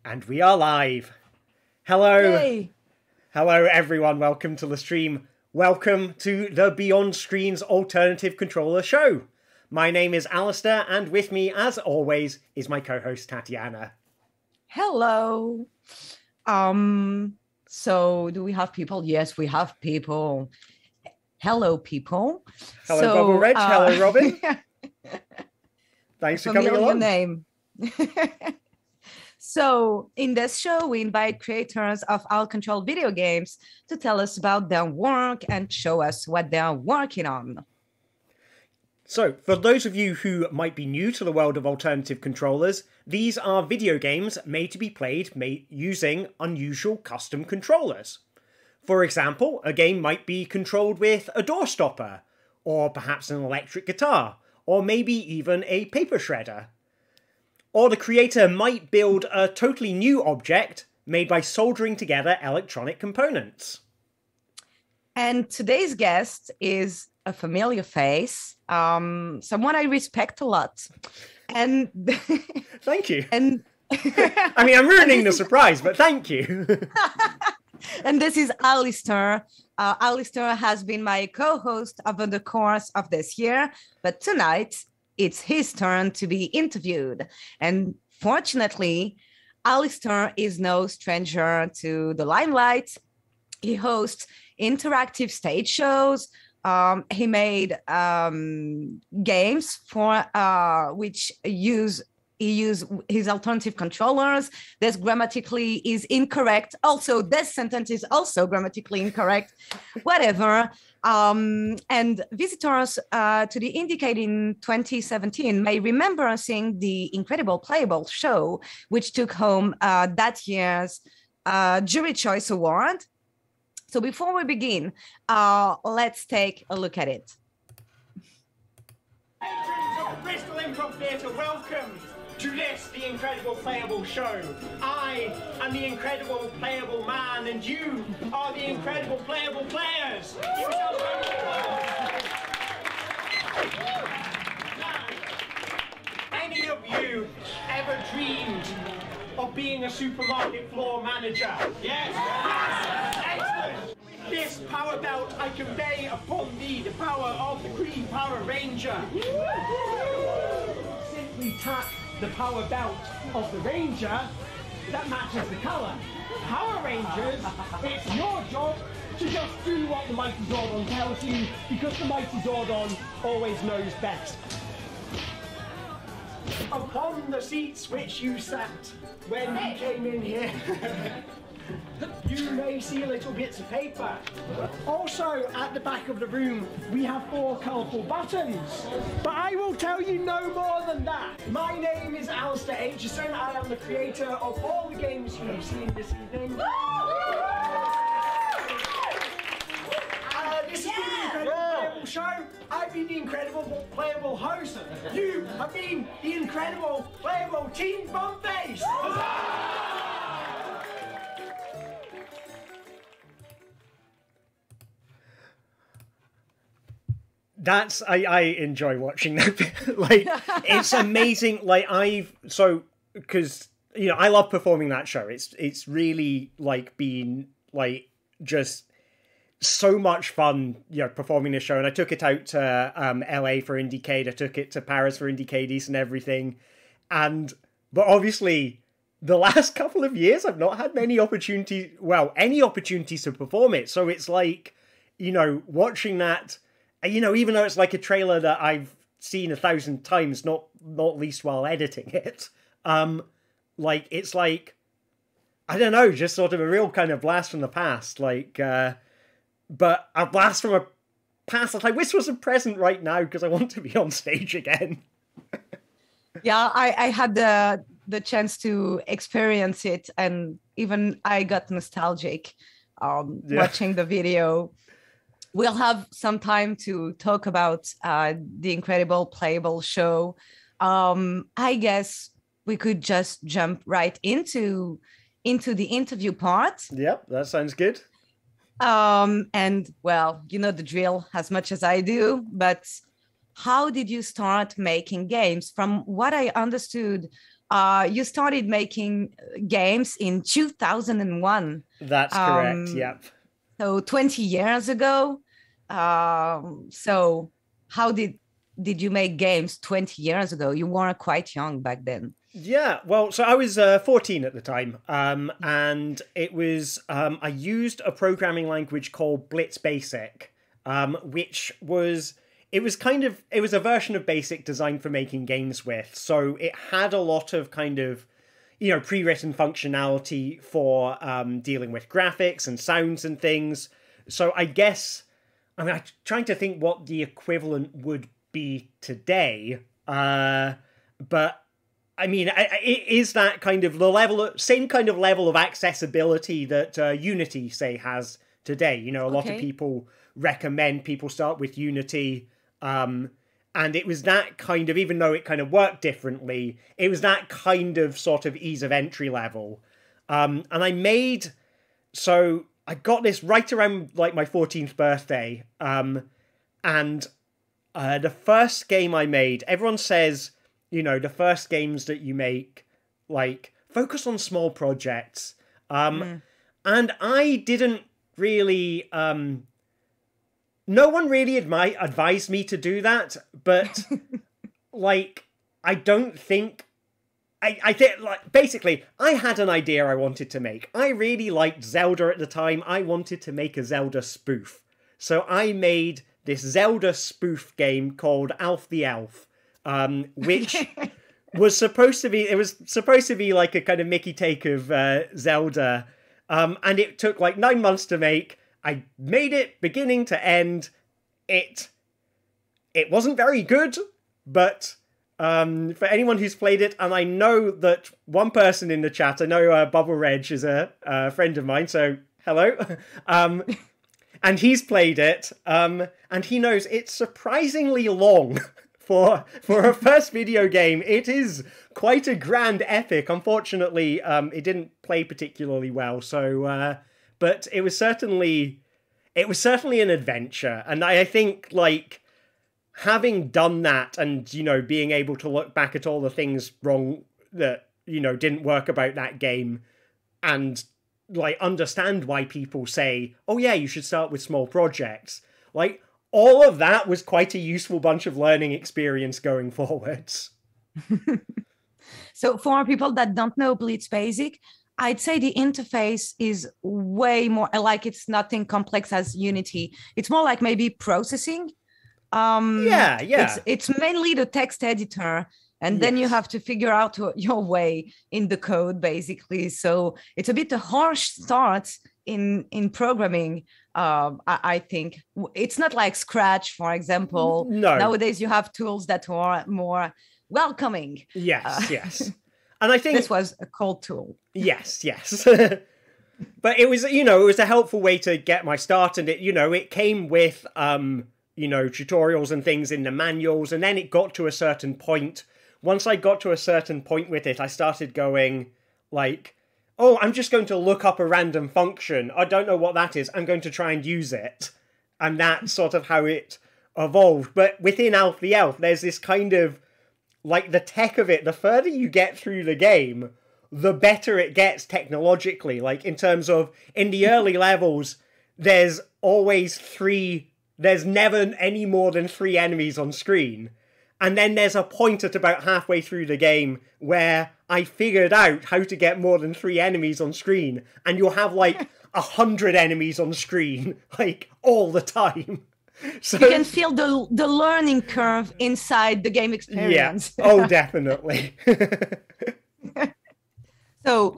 And we are live. Hello. Yay. Hello, everyone. Welcome to the stream. Welcome to the Beyond Screens Alternative Controller Show. My name is Alistair, and with me, as always, is my co-host, Tatiana. Hello. So do we have people? Yes, we have people. Hello, people. Hello, Bubble Reg. Hello, Robin. Thanks for coming along. Name. So in this show, we invite creators of all-control video games to tell us about their work and show us what they're working on. So, for those of you who might be new to the world of alternative controllers, these are video games made to be played using unusual custom controllers. For example, a game might be controlled with a door stopper, or perhaps an electric guitar, or maybe even a paper shredder. Or the creator might build a totally new object made by soldering together electronic components. And today's guest is a familiar face, someone I respect a lot. And thank you. And I mean, I'm ruining the surprise, but thank you. And this is Alistair. Alistair has been my co-host over the course of this year, but tonight it's his turn to be interviewed. And fortunately, Alistair is no stranger to the limelight. He hosts interactive stage shows. He made games for which he used his alternative controllers. This grammatically is incorrect. Also, this sentence is also grammatically incorrect. Whatever. And visitors to the IndieCade in 2017 may remember seeing the incredible Playable show, which took home that year's Jury Choice Award. So before we begin, let's take a look at it. Patrons of the Bristol Improv Theatre, welcome to this, the incredible Playable show. I am the incredible Playable man, and you are the incredible Playable players. Give yourselves a round of applause. Now, any of you ever dreamed of being a supermarket floor manager? Yes? Excellent. With this power belt, I convey upon thee the power of the Green Power Ranger. Simply tap the power belt of the Ranger that matches the colour. Power Rangers, it's your job to just do what the Mighty Zordon tells you, because the Mighty Zordon always knows best. Upon the seats which you sat when you came in here, you may see little bits of paper. Also, at the back of the room, we have 4 colourful buttons. But I will tell you no more than that. My name is Alistair Aitcheson. I am the creator of all the games you have seen this evening. This has been the Incredible Playable show. I've been the incredible Playable host. You have been the incredible Playable Team Bumface. I enjoy watching that. Like, it's amazing. Like, because I love performing that show. It's really like been like just so much fun, performing this show. And I took it out to LA for IndieCade. I took it to Paris for IndieCade East and everything. But obviously, the last couple of years, I've not had any opportunities to perform it. So it's like, watching that. Even though it's like a trailer that I've seen 1,000 times, not least while editing it, it's like, I don't know, just sort of a real kind of blast from the past, but a blast from a past that I wish was a present right now, because I want to be on stage again. Yeah, I had the chance to experience it, and even I got nostalgic watching the video. We'll have some time to talk about the incredible Playable show. I guess we could just jump right into the interview part. Yep, that sounds good. And well, you know the drill as much as I do, but how did you start making games? From what I understood, you started making games in 2001. That's correct. Yep. So 20 years ago. So how did you make games 20 years ago? You were quite young back then. Yeah, well, so I was 14 at the time, and it was, I used a programming language called Blitz Basic, which was, it was a version of Basic designed for making games with, so it had a lot of kind of, pre-written functionality for dealing with graphics and sounds and things. So I guess, I'm trying to think what the equivalent would be today, but I mean, it is that kind of same kind of level of accessibility that Unity, say, has today. A lot of people recommend people start with Unity, and it was that kind of, even though it kind of worked differently, it was that kind of sort of ease of entry level. And I got this right around like my 14th birthday, and the first game I made, everyone says, the first games that you make, like, focus on small projects. And I didn't really, no one really advised me to do that, but, like, I don't think, I think, like, basically, I had an idea I wanted to make. I really liked Zelda at the time. I wanted to make a Zelda spoof. So I made this Zelda spoof game called Alf the Elf. Which was supposed to be like a kind of Mickey take of Zelda, and it took like 9 months to make. I made it beginning to end. It wasn't very good, but for anyone who's played it, and I know that one person in the chat, I know Bubble Reg is a friend of mine, so hello, and he's played it, and he knows it's surprisingly long. For a first video game, it is quite a grand epic. Unfortunately, it didn't play particularly well. So, but it was certainly an adventure. And I think, like, having done that and, being able to look back at all the things wrong that, didn't work about that game and, like, understand why people say, oh yeah, you should start with small projects. Like, all of that was quite a useful bunch of learning experience going forwards. So for people that don't know Blitz Basic, I'd say the interface is way more, like, it's nothing complex as Unity. It's more like maybe processing. It's mainly the text editor, and then you have to figure out your way in the code, basically. So it's a bit a harsh start in programming. I think it's not like Scratch, for example. No. Nowadays you have tools that are more welcoming. Yes. And I think this was a cold tool. Yes. But it was, it was a helpful way to get my start, and it came with, tutorials and things in the manuals, and then it got to a certain point. Once I got to a certain point with it, I started going, like, oh, I'm just going to look up a random function. I don't know what that is. I'm going to try and use it. And that's sort of how it evolved. But within Alf the Elf, there's this kind of, like, the tech of it. The further you get through the game, the better it gets technologically. Like, in terms of, in the early levels, there's never any more than 3 enemies on screen. And then there's a point at about halfway through the game where I figured out how to get more than 3 enemies on screen, and you'll have like 100 enemies on screen, like, all the time. So you can feel the learning curve inside the game experience. Yeah. Oh, definitely. So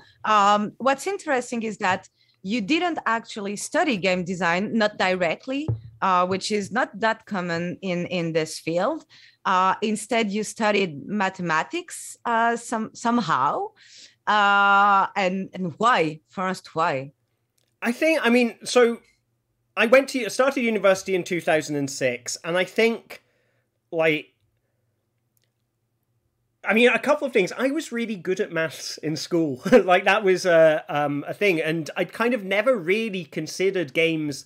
what's interesting is that you didn't actually study game design, not directly, which is not that common in this field. Instead, you studied mathematics somehow. And why? First, why? I started university in 2006, and I think, like, a couple of things. I was really good at maths in school. Like, that was a thing, and I'd kind of never really considered games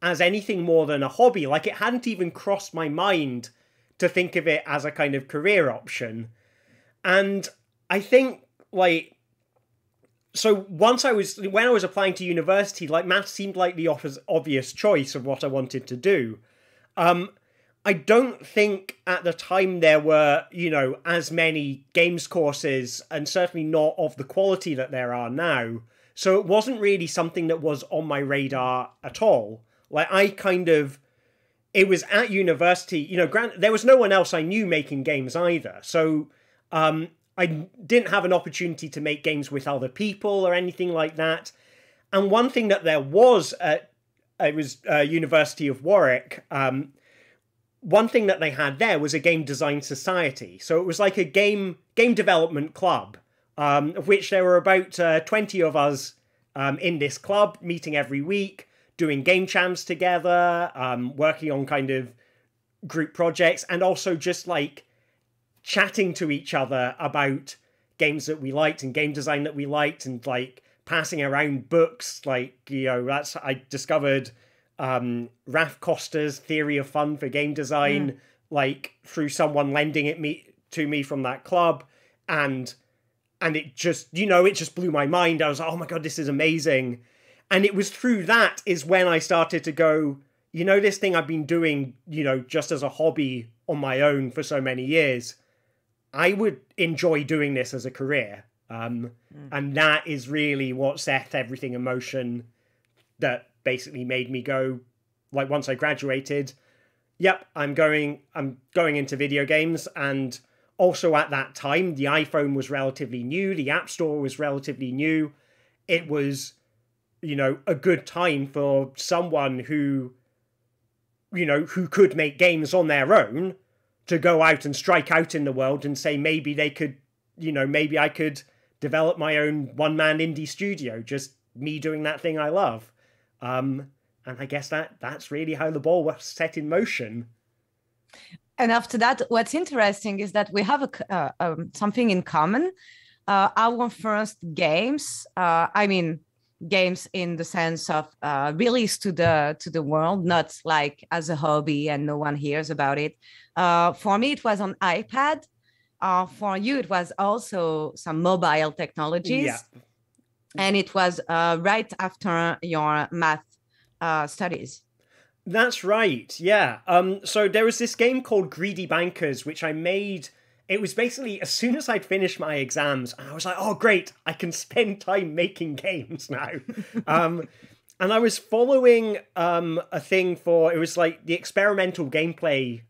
as anything more than a hobby. Like, it hadn't even crossed my mind to think of it as a kind of career option. And I think, like, so when I was applying to university, like, maths seemed like the obvious choice of what I wanted to do. I don't think at the time there were, as many games courses, and certainly not of the quality that there are now. So it wasn't really something that was on my radar at all. Like, it was at university, there was no one else I knew making games either. So I didn't have an opportunity to make games with other people or anything like that. And one thing that there was University of Warwick, one thing that they had there was a game design society. So it was like a game development club, of which there were about 20 of us in this club, meeting every week, doing game jams together, working on kind of group projects, and also just like chatting to each other about games that we liked and game design that we liked, and like passing around books. Like, I discovered Raf Costa's Theory of Fun for Game Design, like through someone lending it to me from that club, and it just, it just blew my mind. I was like, oh my god, this is amazing. And it was through that is when I started to go, this thing I've been doing, just as a hobby on my own for so many years, I would enjoy doing this as a career. And that is really what set everything in motion, that basically made me go, like, once I graduated, yep, I'm going into video games. And also at that time, the iPhone was relatively new, the App Store was relatively new. It was, a good time for someone who could make games on their own to go out and strike out in the world and say maybe they could, maybe I could develop my own one-man indie studio, just me doing that thing I love. And I guess that's really how the ball was set in motion. And after that, what's interesting is that we have something in common. Our first games, games in the sense of release to the world, not like as a hobby and no one hears about it. For me, it was on iPad. For you, it was also some mobile technologies. Yeah. And it was right after your math studies. That's right, yeah. So there was this game called Greedy Bankers, which I made. It was basically, as soon as I'd finished my exams, I was like, oh, great, I can spend time making games now. And I was following a thing it was like the experimental gameplay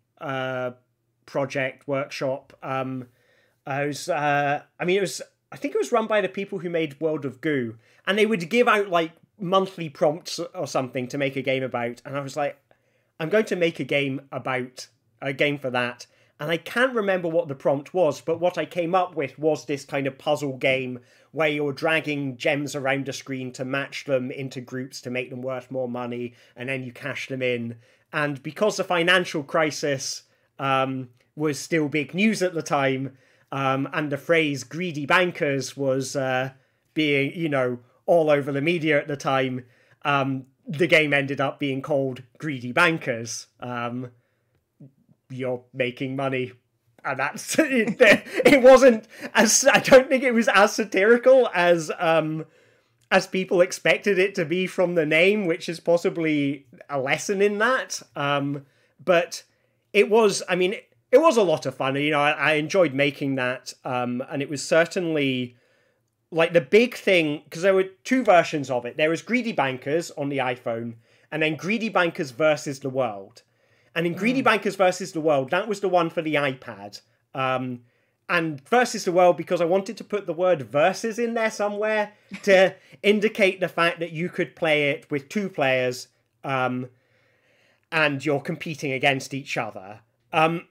project workshop. I think it was run by the people who made World of Goo. And they would give out like monthly prompts or something to make a game about. And I was like, I'm going to make a game for that. And I can't remember what the prompt was, but what I came up with was this kind of puzzle game where you're dragging gems around a screen to match them into groups to make them worth more money, and then you cash them in. And because the financial crisis was still big news at the time, and the phrase greedy bankers was being, all over the media at the time, the game ended up being called Greedy Bankers. You're making money, and that's it. Wasn't as, I don't think it was as satirical as people expected it to be from the name, which is possibly a lesson in that. But it was, it was a lot of fun. I enjoyed making that, and it was certainly like the big thing, because there were two versions of it. There was Greedy Bankers on the iPhone, and then Greedy Bankers versus the World. And in Greedy Bankers versus the World, that was the one for the iPad. And versus the World, because I wanted to put the word versus in there somewhere to indicate the fact that you could play it with two players, and you're competing against each other. And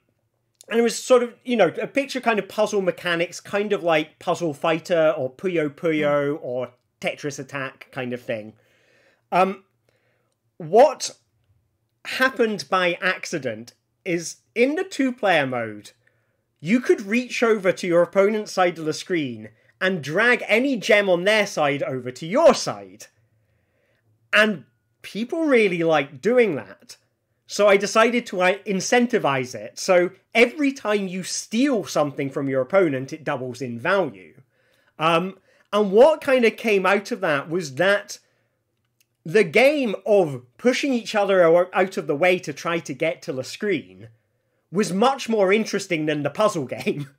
it was sort of, a picture kind of puzzle mechanics, kind of like Puzzle Fighter or Puyo Puyo or Tetris Attack kind of thing. What happened by accident is in the two-player mode, you could reach over to your opponent's side of the screen and drag any gem on their side over to your side. And people really liked doing that. So I decided to incentivize it. So every time you steal something from your opponent, it doubles in value. And what kind of came out of that was that the game of pushing each other out of the way to try to get to the screen was much more interesting than the puzzle game.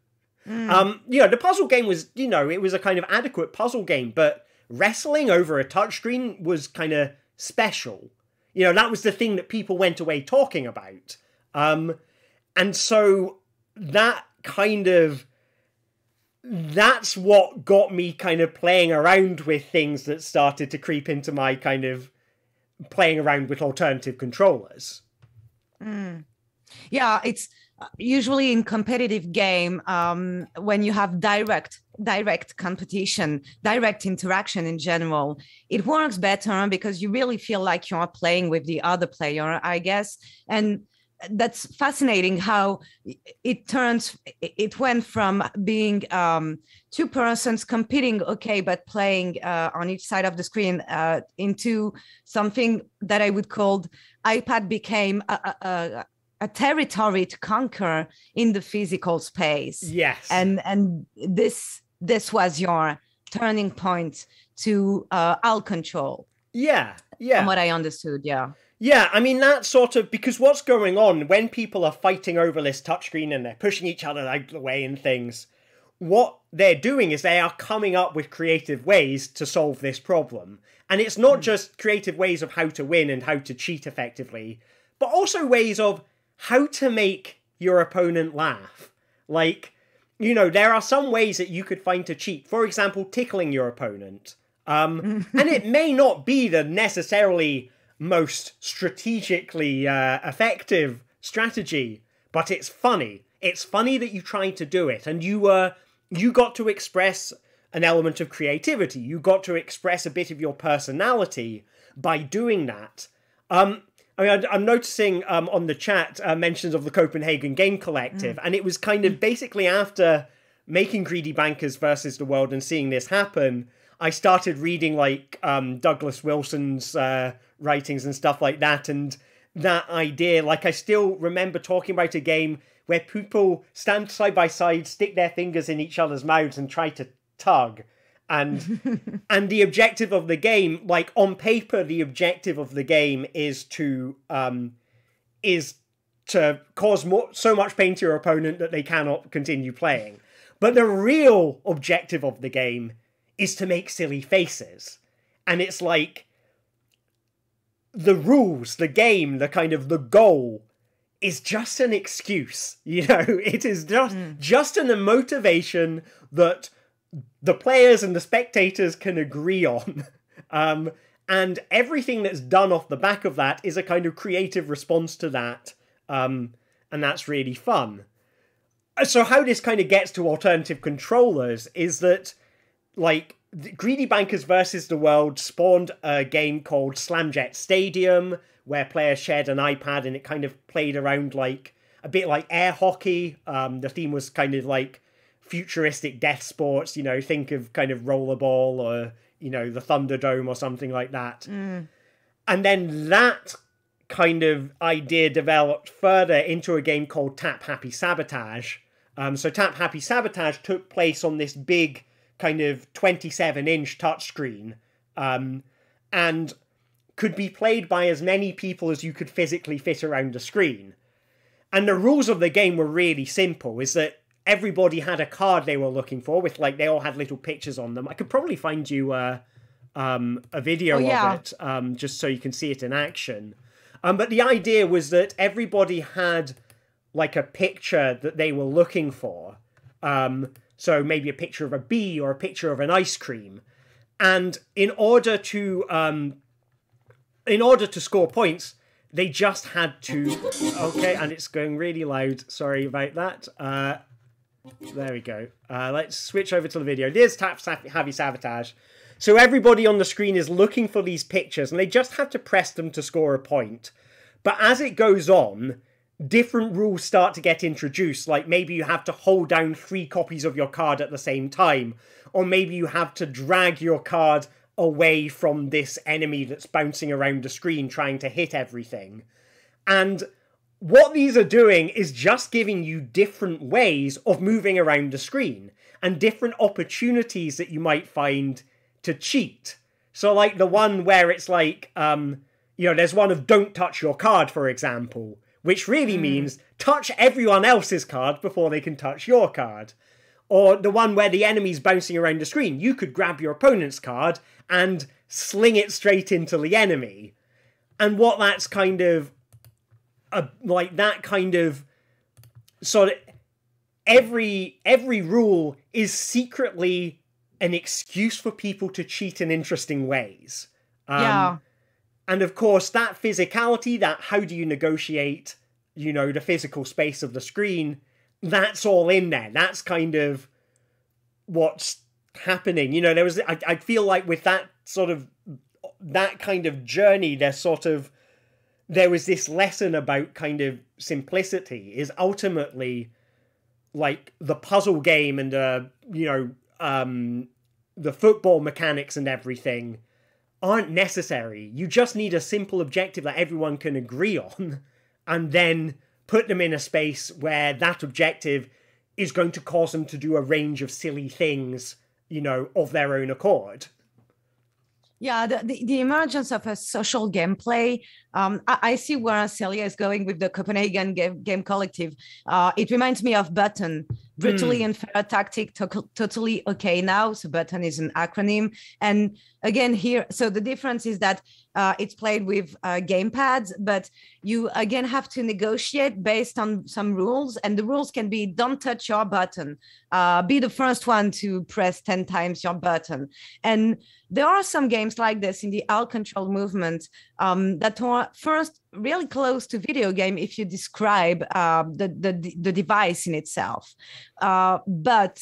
The puzzle game was, it was a kind of adequate puzzle game, but wrestling over a touchscreen was kind of special. That was the thing that people went away talking about. And so that's what got me kind of playing around with things that started to creep into my kind of playing around with alternative controllers. Yeah, it's usually in competitive game, when you have direct competition, direct interaction in general, it works better because you really feel like you're playing with the other player, I guess. And that's fascinating how it went from being two persons competing, okay, but playing on each side of the screen, into something that I would call iPad became a territory to conquer in the physical space. Yes. And this was your turning point to ALT control. Yeah. From what I understood, yeah. Yeah, I mean, that's sort of, because what's going on when people are fighting over this touchscreen and they're pushing each other out of the way and things, what they're doing is they are coming up with creative ways to solve this problem. And it's not just creative ways of how to win and how to cheat effectively, but also ways of how to make your opponent laugh. Like, there are some ways that you could find to cheat. For example, tickling your opponent. And it may not be the necessarily most strategically effective strategy, but it's funny. It's funny that you tried to do it, and you got to express an element of creativity. You got to express a bit of your personality by doing that. I'm noticing on the chat mentions of the Copenhagen Game Collective, and it was kind of basically after making Greedy Bankers versus the World and seeing this happen, I started reading like Douglas Wilson's writings and stuff like that, and that idea, like I still remember talking about a game where people stand side by side, stick their fingers in each other's mouths and try to tug. And and the objective of the game, like on paper, the objective of the game is to cause so much pain to your opponent that they cannot continue playing. But the real objective of the game is to make silly faces. And it's like the rules, the game, the goal is just an excuse. It is just a motivation that the players and the spectators can agree on. And everything that's done off the back of that is a kind of creative response to that. And that's really fun. So how this kind of gets to alternative controllers is that, like, Greedy Bankers versus the World spawned a game called Slamjet Stadium, where players shared an iPad and it kind of played around like a bit like air hockey. The theme was kind of like futuristic death sports, think of kind of rollerball or, the Thunderdome or something like that. And then that kind of idea developed further into a game called Tap Happy Sabotage. So Tap Happy Sabotage took place on this big kind of 27-inch touchscreen, and could be played by as many people as you could physically fit around the screen. And the rules of the game were really simple, is that everybody had a card they were looking for, with like, they all had little pictures on them. I could probably find you a video of it, just so you can see it in action. But the idea was that everybody had like a picture that they were looking for. So maybe a picture of a bee or a picture of an ice cream. And in order to score points, they just had to... Okay, and it's going really loud. Sorry about that. There we go. Let's switch over to the video. There's Tap Happy Sabotage. So everybody on the screen is looking for these pictures, and they just have to press them to score a point. But as it goes on, different rules start to get introduced, like maybe you have to hold down 3 copies of your card at the same time, or maybe you have to drag your card away from this enemy that's bouncing around the screen trying to hit everything. And what these are doing is just giving you different ways of moving around the screen and different opportunities that you might find to cheat. So like the one where it's like, there's one of don't touch your card, for example, which really means touch everyone else's card before they can touch your card. Or the one where the enemy's bouncing around the screen. You could grab your opponent's card and sling it straight into the enemy. And what that's kind of so that every rule is secretly an excuse for people to cheat in interesting ways. And of course, that physicality, that how do you negotiate, the physical space of the screen, that's all in there. That's kind of what's happening. I feel like with that kind of journey, there was this lesson about kind of simplicity is ultimately like the puzzle game and the football mechanics and everything aren't necessary. You just need a simple objective that everyone can agree on and then put them in a space where that objective is going to cause them to do a range of silly things, of their own accord. Yeah, the emergence of a social gameplay. I see where Celia is going with the Copenhagen game collective. It reminds me of Button, brutally unfair tactic, totally okay now. So Button is an acronym. And again here, so the difference is that it's played with gamepads, but you again have to negotiate based on some rules. And the rules can be don't touch your button, be the first one to press 10 times your button. And there are some games like this in the ALT control movement that are first really close to video game if you describe the device in itself. But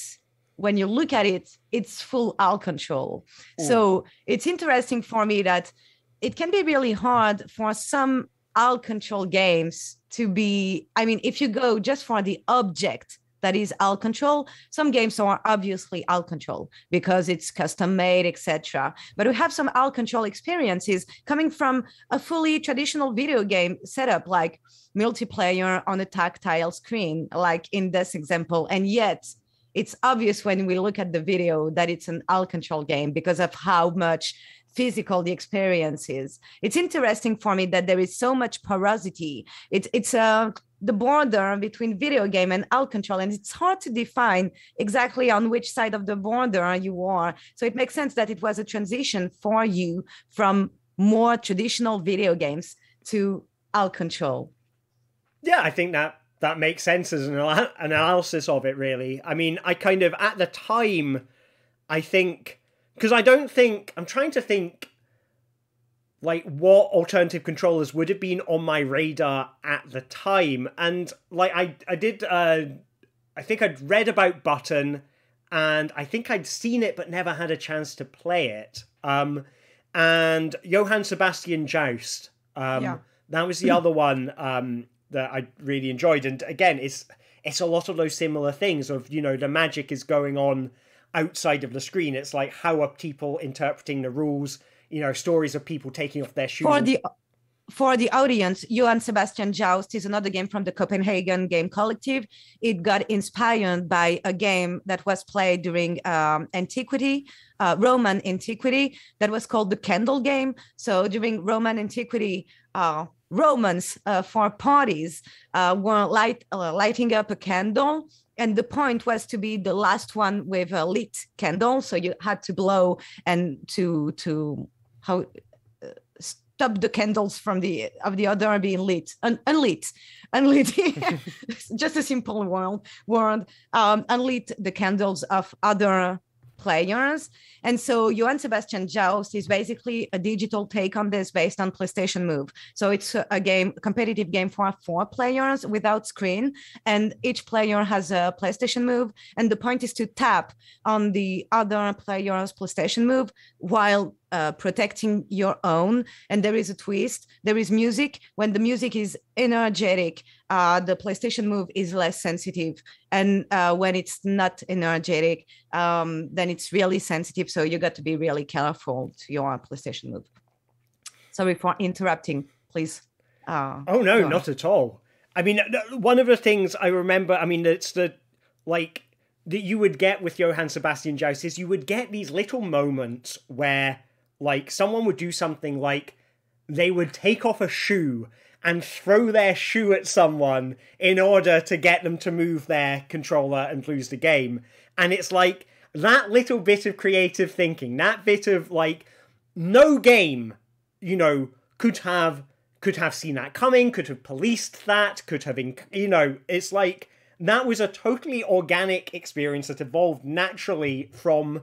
when you look at it, it's full ALT control. So it's interesting for me that it can be really hard for some ALT control games to be, if you go just for the object that is ALT control, some games are obviously ALT control because it's custom made, etc. But we have some ALT control experiences coming from a fully traditional video game setup, like multiplayer on a tactile screen, like in this example. And yet it's obvious when we look at the video that it's an ALT control game because of how much physical the experience is. It's interesting for me that there is so much porosity. It's the border between video game and ALT control, and it's hard to define exactly on which side of the border you are. So it makes sense that it was a transition for you from more traditional video games to ALT control. Yeah, I think that makes sense as an analysis of it, really. I kind of, at the time, I think, because I'm trying to think like what alternative controllers would have been on my radar at the time. And like I think I'd read about Button and I think I'd seen it but never had a chance to play it. And Johann Sebastian Joust. That was the other one that I really enjoyed. And again, it's a lot of those similar things of, the magic is going on outside of the screen. It's like, how are people interpreting the rules? Stories of people taking off their shoes. For the audience, Johann Sebastian Joust is another game from the Copenhagen Game Collective. It got inspired by a game that was played during antiquity, Roman antiquity, that was called the Candle Game. So during Roman antiquity, Romans for parties were lighting up a candle. And the point was to be the last one with a lit candle. So you had to blow and to stop the candles from the other being lit, unlit. Just a simple word. Unlit the candles of other players. And so Johann Sebastian Joust is basically a digital take on this based on PlayStation Move. So it's a competitive game for 4 players without screen, and each player has a PlayStation Move, and the point is to tap on the other player's PlayStation Move while protecting your own. And there is a twist. There is music. When the music is energetic, the PlayStation Move is less sensitive. And when it's not energetic, then it's really sensitive. So you got to be really careful to your PlayStation Move. Sorry for interrupting, please. Oh no, not at all. I mean, one of the things I remember, I mean, it's the, like, that you would get with Johann Sebastian Joust is you would get these little moments where, like, someone would do something like they would take off a shoe and throw their shoe at someone in order to get them to move their controller and lose the game. And it's like, that little bit of creative thinking, that bit of, like, no game, you know, could have seen that coming, could have policed that, could have, you know, it's like, that was a totally organic experience that evolved naturally from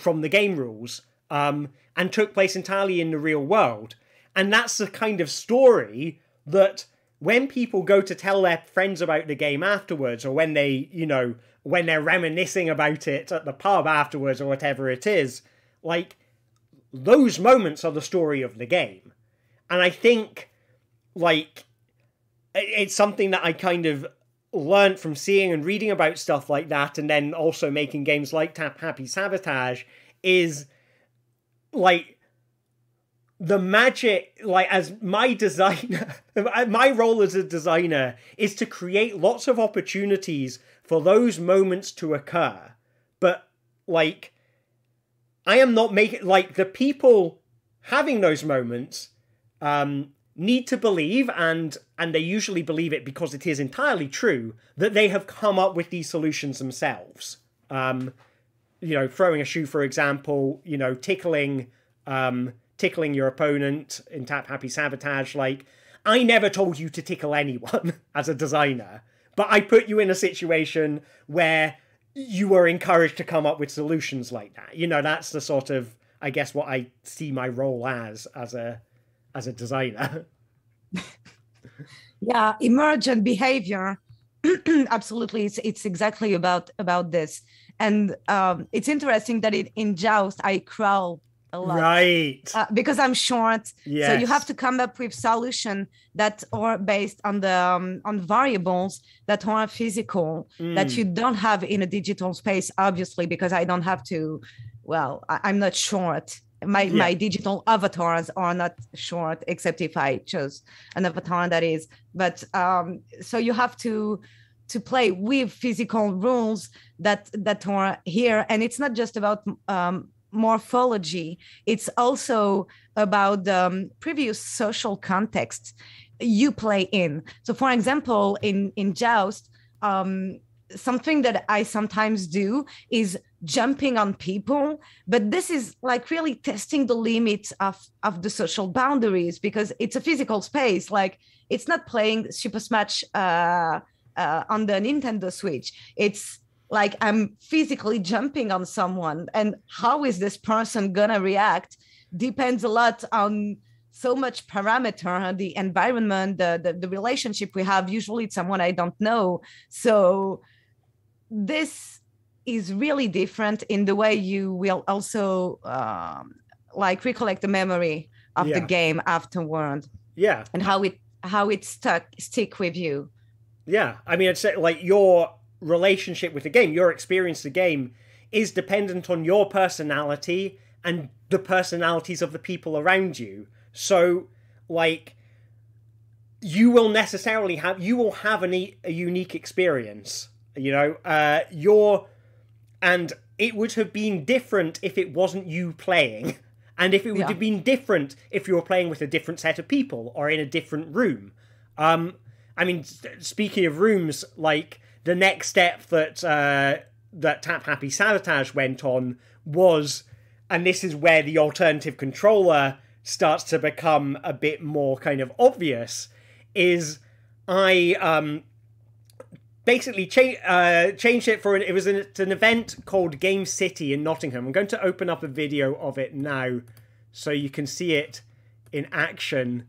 the game rules, and took place entirely in the real world. And that's the kind of story that when people go to tell their friends about the game afterwards, or when they, you know, when they're reminiscing about it at the pub afterwards or whatever it is, like, those moments are the story of the game. And I think, like, it's something that I kind of learned from seeing and reading about stuff like that, and then also making games like Tap Happy Sabotage, is, like, the magic, like, as my designer, my role as a designer is to create lots of opportunities for those moments to occur. But, like, I am not making, like, the people having those moments need to believe, and they usually believe it because it is entirely true, that they have come up with these solutions themselves. You know, throwing a shoe, for example, you know, tickling your opponent in Tap Happy Sabotage. Like, I never told you to tickle anyone as a designer, but I put you in a situation where you were encouraged to come up with solutions like that. You know, that's the sort of, I guess, what I see my role as a designer. Yeah, emergent behavior. Absolutely, it's exactly about this. And it's interesting that in Joust I crawl a lot, right? Because I'm short. Yes. So you have to come up with solutions that are based on the on variables that are physical, that you don't have in a digital space, obviously, because I don't have to. Well, I'm not short. My digital avatars are not short, except if I chose an avatar that is. But so you have to play with physical rules that are here, and it's not just about morphology. It's also about the previous social context you play in. So, for example, in Joust, something that I sometimes do is jumping on people, but this is like really testing the limits of the social boundaries, because it's a physical space. Like, it's not playing Super Smash on the Nintendo Switch. It's like I'm physically jumping on someone, and how is this person gonna react depends a lot on so much parameter, the environment, the relationship we have. Usually it's someone I don't know. So this is really different in the way you will also like recollect the memory of the game afterward. Yeah. And how it stick with you. Yeah. I mean, it's like your relationship with the game, your experience of the game is dependent on your personality and the personalities of the people around you. So, like, you will have a unique experience, you know, and it would have been different if it wasn't you playing, and if it would have been different if you were playing with a different set of people or in a different room. I mean, speaking of rooms, like, the next step that Tap Happy Sabotage went on was, and this is where the alternative controller starts to become a bit more kind of obvious, is I basically changed it for it's an event called Game City in Nottingham. I'm going to open up a video of it now so you can see it in action.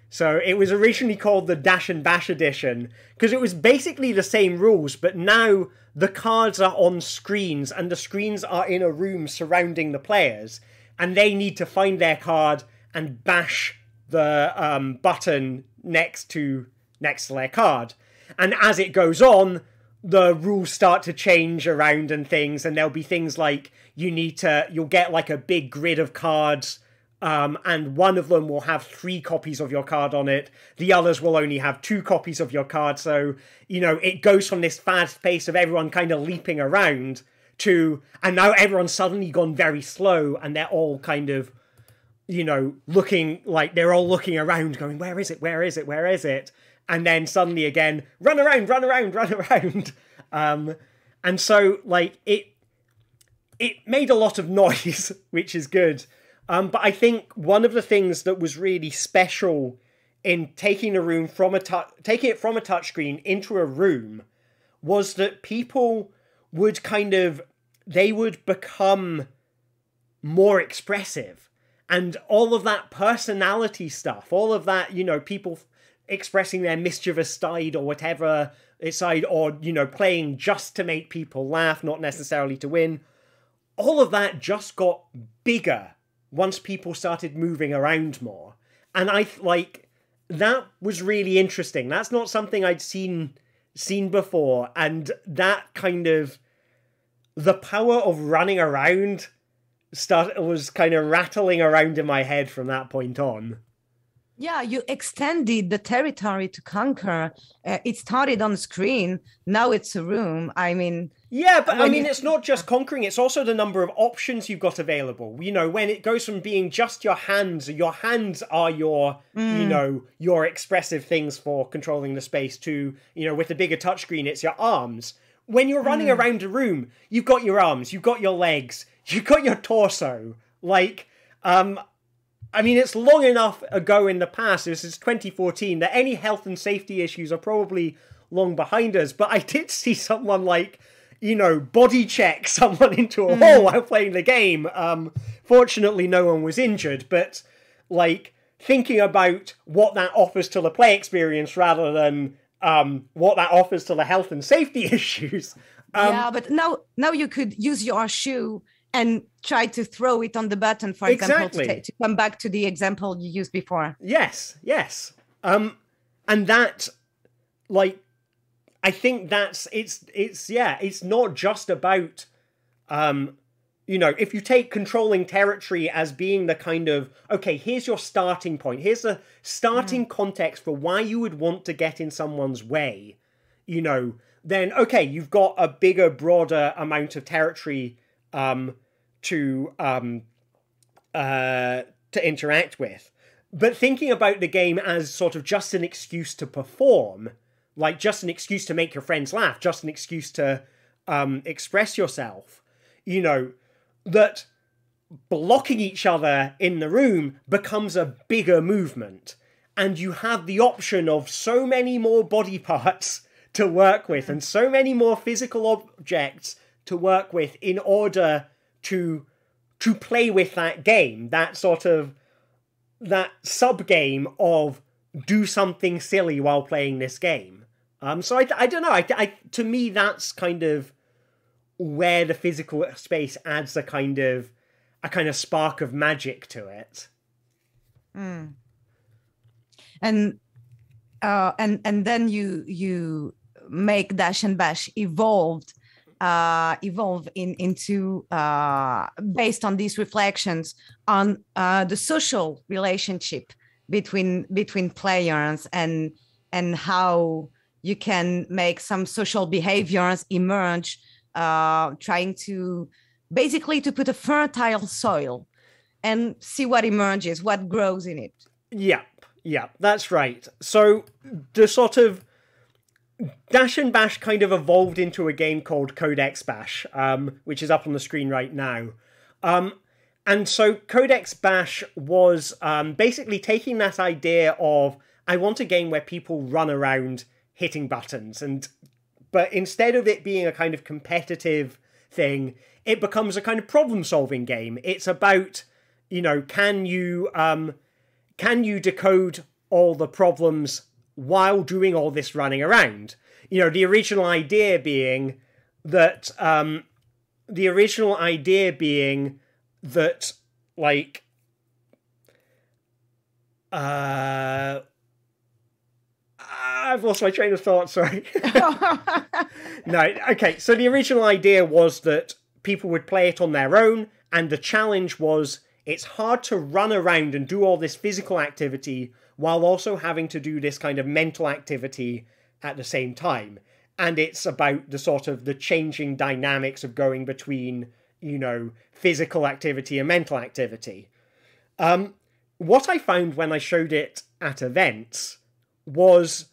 So it was originally called the Dash and Bash edition because it was basically the same rules, but now the cards are on screens and the screens are in a room surrounding the players, and they need to find their card and bash the button next to their card. And as it goes on, the rules start to change around and things, and there'll be things like you'll get like a big grid of cards and one of them will have 3 copies of your card on it. The others will only have 2 copies of your card. So, you know, it goes from this fast pace of everyone kind of leaping around to, and now everyone's suddenly gone very slow, and they're all kind of, you know, looking like they're all looking around going, where is it? Where is it? Where is it? And then suddenly again, run around, run around, run around. And so, like, it made a lot of noise, which is good. But I think one of the things that was really special in taking a room from taking it from a touchscreen into a room was that people would they would become more expressive, and all of that personality stuff, all of that, you know, people expressing their mischievous side or whatever side, or, you know, playing just to make people laugh, not necessarily to win. All of that just got bigger once people started moving around more. And that was really interesting. That's not something I'd seen before. And that kind of, the power of running around was kind of rattling around in my head from that point on. Yeah, you extended the territory to conquer. It started on screen. Now it's a room. I mean... Yeah, but I mean, it's not just conquering. It's also the number of options you've got available. You know, when it goes from being just your hands are your, you know, your expressive things for controlling the space, to, you know, with the bigger touchscreen, it's your arms. When you're running around a room, you've got your arms, you've got your legs, you've got your torso. Like, I mean, it's long enough ago in the past, this is 2014, that any health and safety issues are probably long behind us. But I did see someone, like, you know, body check someone into a wall while playing the game. Fortunately, no one was injured, but, like, thinking about what that offers to the play experience rather than what that offers to the health and safety issues. Yeah, but now you could use your shoe and try to throw it on the button, for example, to come back to the example you used before. Yes. And that, like, I think it's not just about, you know, if you take controlling territory as being the kind of, okay, here's your starting point. Here's the starting context for why you would want to get in someone's way, you know, then, okay, you've got a bigger, broader amount of territory to interact with. But thinking about the game as sort of just an excuse to perform, like just an excuse to make your friends laugh, just an excuse to express yourself, you know, that blocking each other in the room becomes a bigger movement. And you have the option of so many more body parts to work with and so many more physical objects to work with in order to play with that game, that sort of, that sub-game of do something silly while playing this game. So I don't know, to me that's kind of where the physical space adds a kind of spark of magic to it. And then you make Dash and Bash evolve into based on these reflections on the social relationship between players and how you can make some social behaviors emerge, trying to basically to put a fertile soil and see what emerges, what grows in it. Yeah, that's right. So the sort of Dash and Bash kind of evolved into a game called Codex Bash, which is up on the screen right now. And so Codex Bash was basically taking that idea of, I want a game where people run around hitting buttons, but instead of it being a kind of competitive thing, it becomes a kind of problem-solving game. It's about, you know, can you decode all the problems while doing all this running around? You know, the original idea being that, like, I've lost my train of thought, sorry. No, okay, so the original idea was that people would play it on their own, and the challenge was, it's hard to run around and do all this physical activity while also having to do this kind of mental activity at the same time. And it's about the sort of the changing dynamics of going between, you know, physical activity and mental activity. What I found when I showed it at events was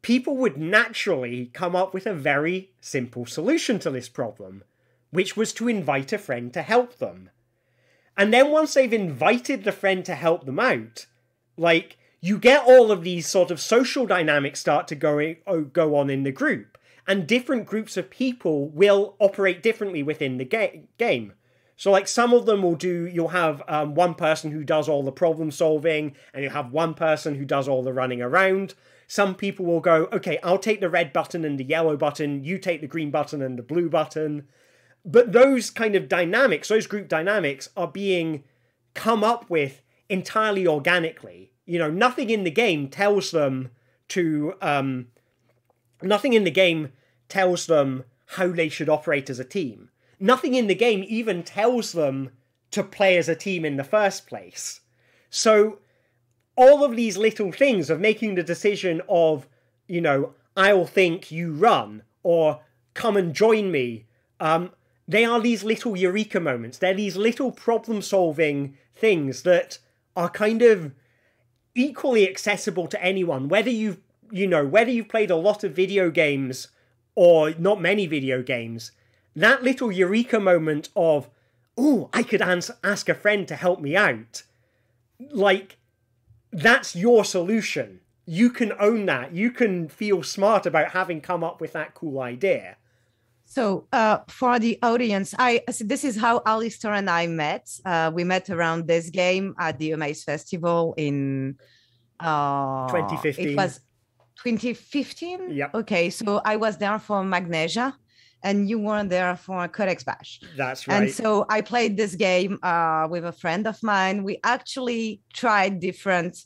people would naturally come up with a very simple solution to this problem, which was to invite a friend to help them. And then once they've invited the friend to help them out, like, you get all of these sort of social dynamics start to go on in the group. And different groups of people will operate differently within the game. So, like, some of them you'll have one person who does all the problem solving, and you'll have one person who does all the running around. Some people will go, okay, I'll take the red button and the yellow button, you take the green button and the blue button. But those kind of dynamics, those group dynamics, are being come up with entirely organically. You know, nothing in the game tells them how they should operate as a team. Nothing in the game even tells them to play as a team in the first place. So all of these little things of making the decision of, you know, I'll think, you run, or come and join me, they are these little eureka moments. They're these little problem-solving things that are kind of equally accessible to anyone, whether you've played a lot of video games or not many video games. That little eureka moment of, oh, I could ask a friend to help me out. Like, that's your solution. You can own that. You can feel smart about having come up with that cool idea. So for the audience, this is how Alistair and I met. We met around this game at the Amaze Festival in 2015. It was 2015? Yep. Okay, so I was there for Magnesia, and you were there for Codex Bash. That's right. And so I played this game with a friend of mine. We actually tried different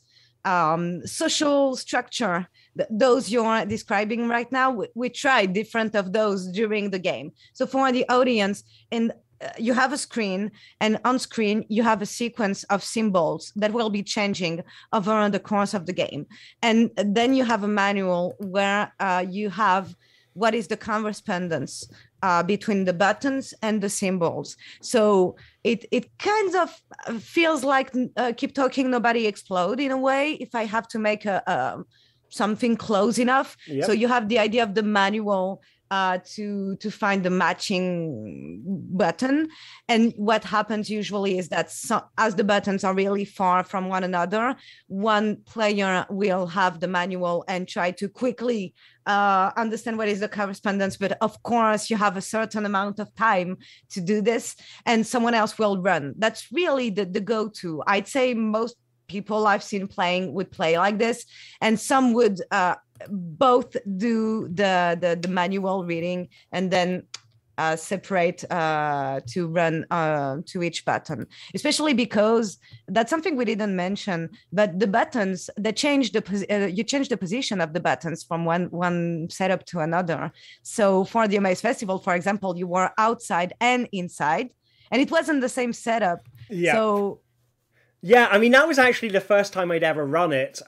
social structure. Those you're describing right now, we tried different of those during the game. So for the audience, you have a screen, and on screen you have a sequence of symbols that will be changing over the course of the game. And then you have a manual where you have what is the correspondence between the buttons and the symbols. So it kind of feels like Keep Talking, Nobody Explode in a way, if I have to make something close enough. Yep. So you have the idea of the manual to find the matching button. And what happens usually is that as the buttons are really far from one another, one player will have the manual and try to quickly understand what is the correspondence. But of course, you have a certain amount of time to do this, and someone else will run. That's really the go-to. I'd say most people I've seen playing would play like this, and some would both do the manual reading and then separate to run to each button, especially because that's something we didn't mention, but the buttons, they change you change the position of the buttons from one setup to another. So for the Amaze Festival, for example, you were outside and inside, and it wasn't the same setup. Yeah. So yeah, I mean, that was actually the first time I'd ever run it,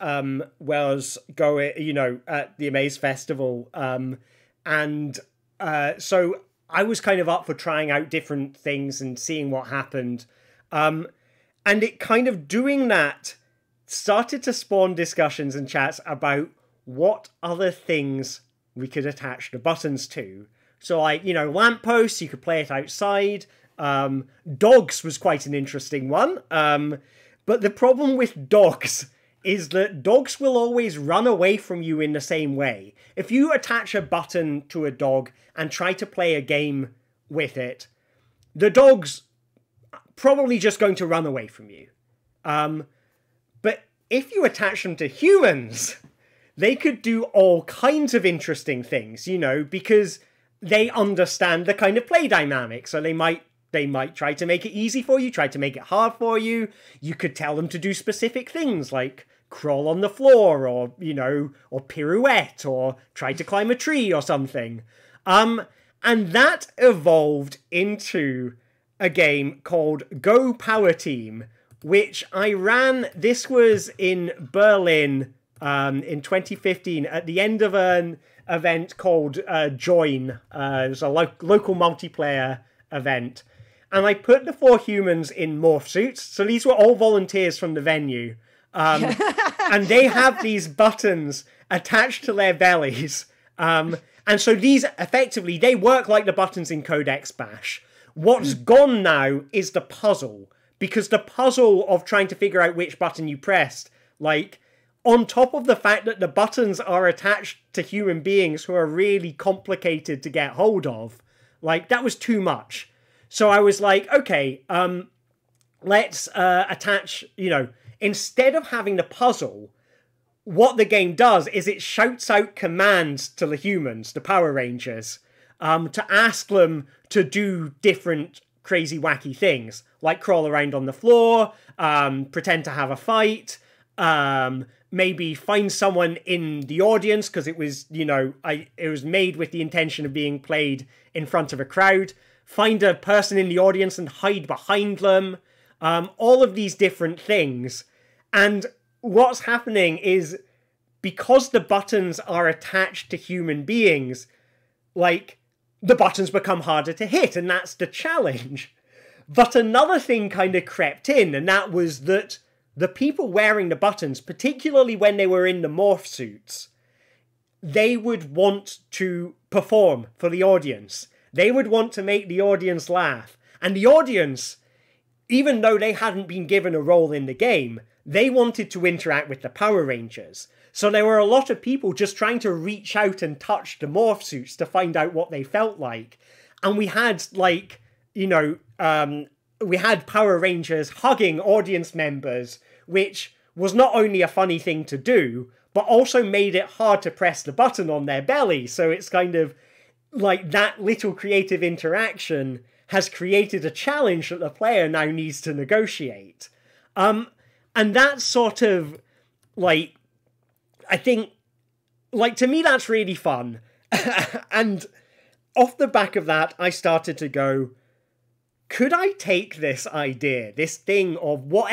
was going, at the Amaze Festival. So I was kind of up for trying out different things and seeing what happened. And it kind of doing that started to spawn discussions and chats about what other things we could attach the buttons to. So like, lampposts, you could play it outside. Dogs was quite an interesting one. But the problem with dogs is that dogs will always run away from you in the same way. If you attach a button to a dog and try to play a game with it, the dog's probably just going to run away from you. But if you attach them to humans, they could do all kinds of interesting things, because they understand the kind of play dynamic. So they might try to make it easy for you, try to make it hard for you. You could tell them to do specific things like crawl on the floor or pirouette or try to climb a tree or something. And that evolved into a game called Go Power Team, which I ran. This was in Berlin in 2015 at the end of an event called Join. It was a local multiplayer event. And I put the 4 humans in morph suits. So these were all volunteers from the venue. And they have these buttons attached to their bellies. And so these, effectively, they work like the buttons in Codex Bash. What's gone now is the puzzle. Because the puzzle of trying to figure out which button you pressed, like, on top of the fact that the buttons are attached to human beings who are really complicated to get hold of, like, that was too much. So I was like, okay, let's attach, instead of having the puzzle, what the game does is it shouts out commands to the humans, the Power Rangers, to ask them to do different crazy wacky things, like crawl around on the floor, pretend to have a fight, maybe find someone in the audience, because it was, it was made with the intention of being played in front of a crowd, find a person in the audience and hide behind them, all of these different things. And what's happening is, because the buttons are attached to human beings, like, the buttons become harder to hit, and that's the challenge. But another thing kind of crept in, and that was that the people wearing the buttons, particularly when they were in the morph suits, they would want to perform for the audience. They would want to make the audience laugh. And the audience, even though they hadn't been given a role in the game, they wanted to interact with the Power Rangers. So there were a lot of people just trying to reach out and touch the morph suits to find out what they felt like. And we had, like, we had Power Rangers hugging audience members, which was not only a funny thing to do, but also made it hard to press the button on their belly. So it's kind of like that little creative interaction has created a challenge that the player now needs to negotiate. And that's sort of, like, I think, like, to me, that's really fun. And off the back of that, I started to go, could I take this idea, this thing of what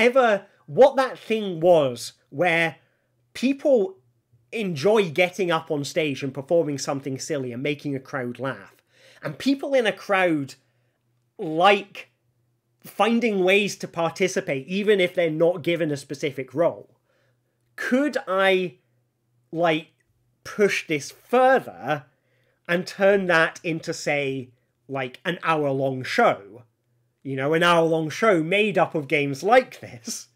that thing was, where people enjoy getting up on stage and performing something silly and making a crowd laugh, and people in a crowd like finding ways to participate even if they're not given a specific role. Could I, like, push this further and turn that into, say, like, an hour-long show? An hour-long show made up of games like this.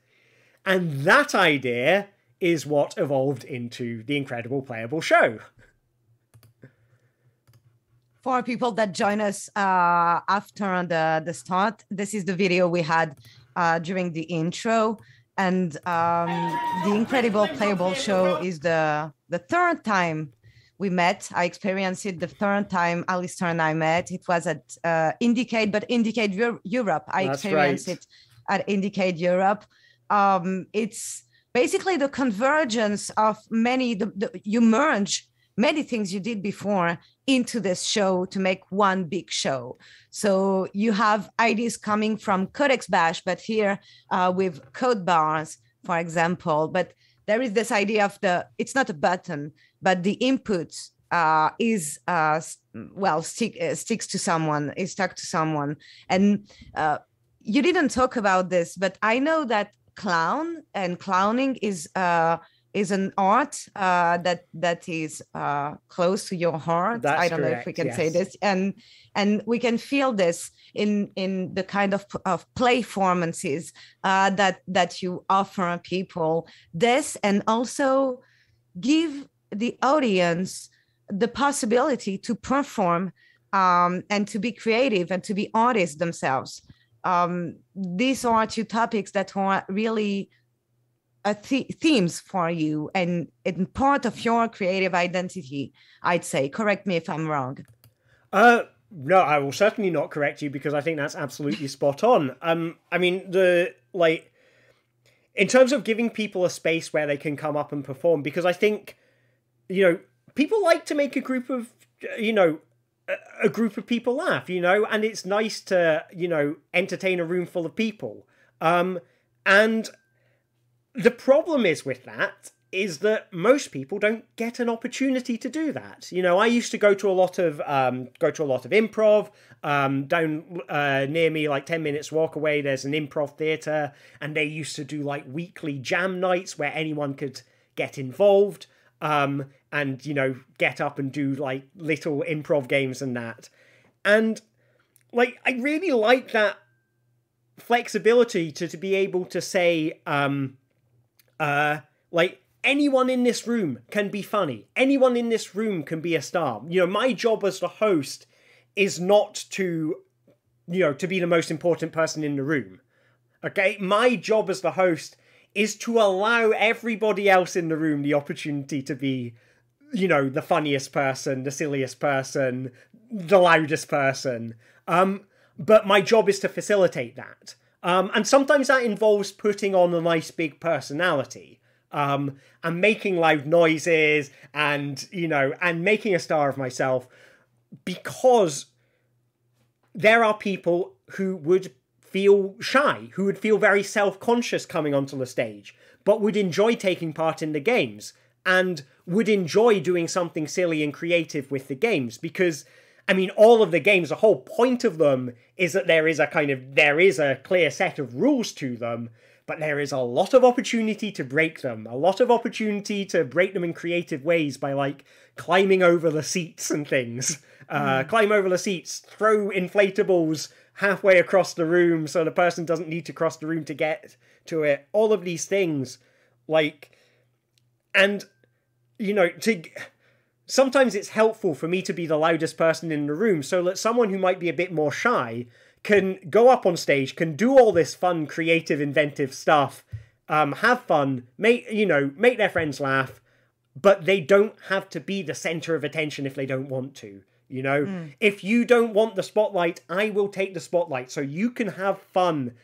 And that idea is what evolved into the incredible Playable show. For people that join us after the start, this is the video we had during the intro. And the incredible Playable show is the third time we met. I experienced it the third time Alistair and I met. It was at IndieCade, but IndieCade Europe. I experienced it at IndieCade Europe. It's basically the convergence of you merge many things you did before into this show to make one big show. So you have ideas coming from Codex Bash, but here with code bars, for example. But there is this idea of it's not a button, but the input is sticks to someone, is stuck to someone. And you didn't talk about this, but I know that clowning is an art that is close to your heart. That's I don't correct, know if we can yes. say this, and we can feel this in the kind of play performances that you offer people. This, and also give the audience the possibility to perform and to be creative and to be artists themselves. These are two topics that are really themes for you and part of your creative identity, I'd say. Correct me if I'm wrong. No, I will certainly not correct you, because I think that's absolutely spot on. I mean, in terms of giving people a space where they can come up and perform, because I think, people like to make a group of, a group of people laugh, you know, and it's nice to, you know, entertain a room full of people. And the problem is with that is that most people don't get an opportunity to do that. You know, I used to go to a lot of improv. Down near me, like 10 minutes walk away, there's an improv theatre, and they used to do like weekly jam nights where anyone could get involved, and, you know, get up and do like little improv games and that. And like, I really like that flexibility to be able to say, like, anyone in this room can be funny. Anyone in this room can be a star. You know, my job as the host is not to, you know, to be the most important person in the room. Okay? My job as the host is to allow everybody else in the room the opportunity to be, you know, the funniest person, the silliest person, the loudest person. But my job is to facilitate that. And sometimes that involves putting on a nice big personality. And making loud noises and, you know, and making a star of myself, because there are people who would feel shy, who would feel very self-conscious coming onto the stage, but would enjoy taking part in the games and would enjoy doing something silly and creative with the games. Because, I mean, all of the games, the whole point of them is that there is a clear set of rules to them, but there is a lot of opportunity to break them. A lot of opportunity to break them in creative ways by, like, climbing over the seats and things. Climb over the seats, throw inflatables halfway across the room so the person doesn't need to cross the room to get to it. All of these things, like... And, you know, sometimes it's helpful for me to be the loudest person in the room so that someone who might be a bit more shy can go up on stage, can do all this fun, creative, inventive stuff, have fun, make their friends laugh, but they don't have to be the center of attention if they don't want to, you know? If you don't want the spotlight, I will take the spotlight, so you can have fun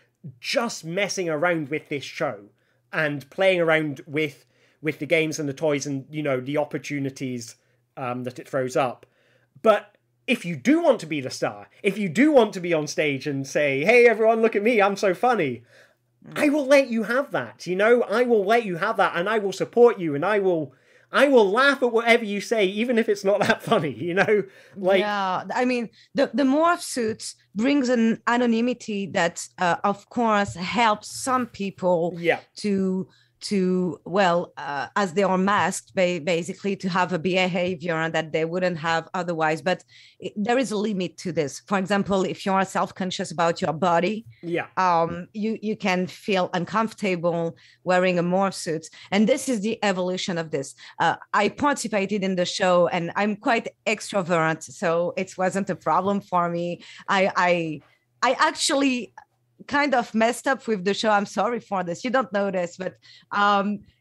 just messing around with this show and playing around with the games and the toys and, you know, the opportunities that it throws up. But if you do want to be the star, if you do want to be on stage and say, hey, everyone, look at me, I'm so funny, I will let you have that, you know? I will let you have that, and I will support you, and I will laugh at whatever you say, even if it's not that funny, you know? Like, yeah, I mean, the morph suits brings an anonymity that, of course, helps some people to as they are masked, basically, to have a behavior that they wouldn't have otherwise. But there is a limit to this. For example, if you are self-conscious about your body, you can feel uncomfortable wearing a morph suit. And this is the evolution of this. I participated in the show, and I'm quite extrovert, so it wasn't a problem for me. I actually kind of messed up with the show. I'm sorry for this. You don't know this, but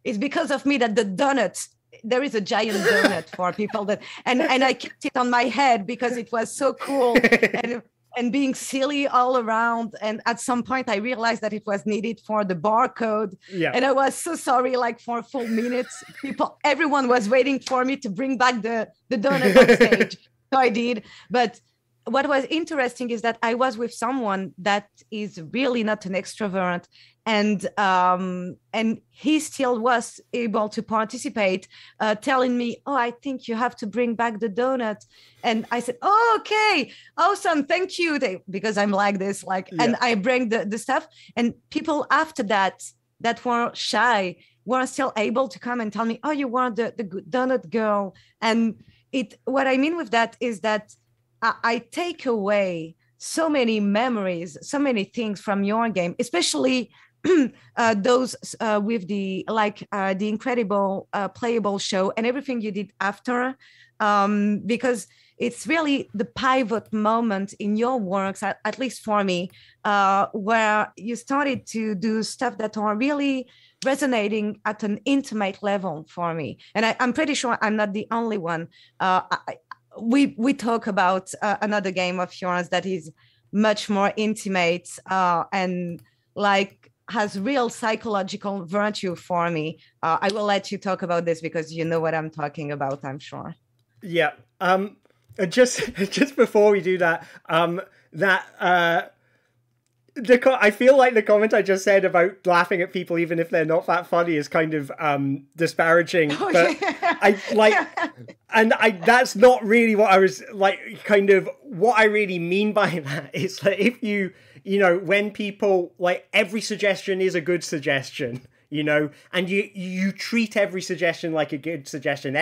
it's because of me that the donut, there is a giant donut for people that, and I kept it on my head because it was so cool and being silly all around. And at some point I realized that it was needed for the barcode. Yeah. And I was so sorry, like for full minutes, everyone was waiting for me to bring back the donut on stage. So I did, but what was interesting is that I was with someone that is really not an extrovert, and he still was able to participate, telling me, "Oh, I think you have to bring back the donut." And I said, "Oh, okay, awesome, thank you." Because I'm like this, and I bring the stuff, and people after that were shy were still able to come and tell me, "Oh, you were the donut girl." And what I mean with that is that I take away so many memories, so many things from your game, especially those with the incredible Playable show and everything you did after, because it's really the pivot moment in your works, at least for me, where you started to do stuff that are really resonating at an intimate level for me. And I'm pretty sure I'm not the only one. We talk about another game of yours that is much more intimate and has real psychological virtue for me. I will let you talk about this because you know what I'm talking about, I'm sure. Yeah. Just before we do that, I feel like the comment I just said about laughing at people even if they're not that funny is kind of disparaging. But that's not really what I was like. Kind of what I really mean by that is that if you know, when people like, every suggestion is a good suggestion, you know, and you treat every suggestion like a good suggestion.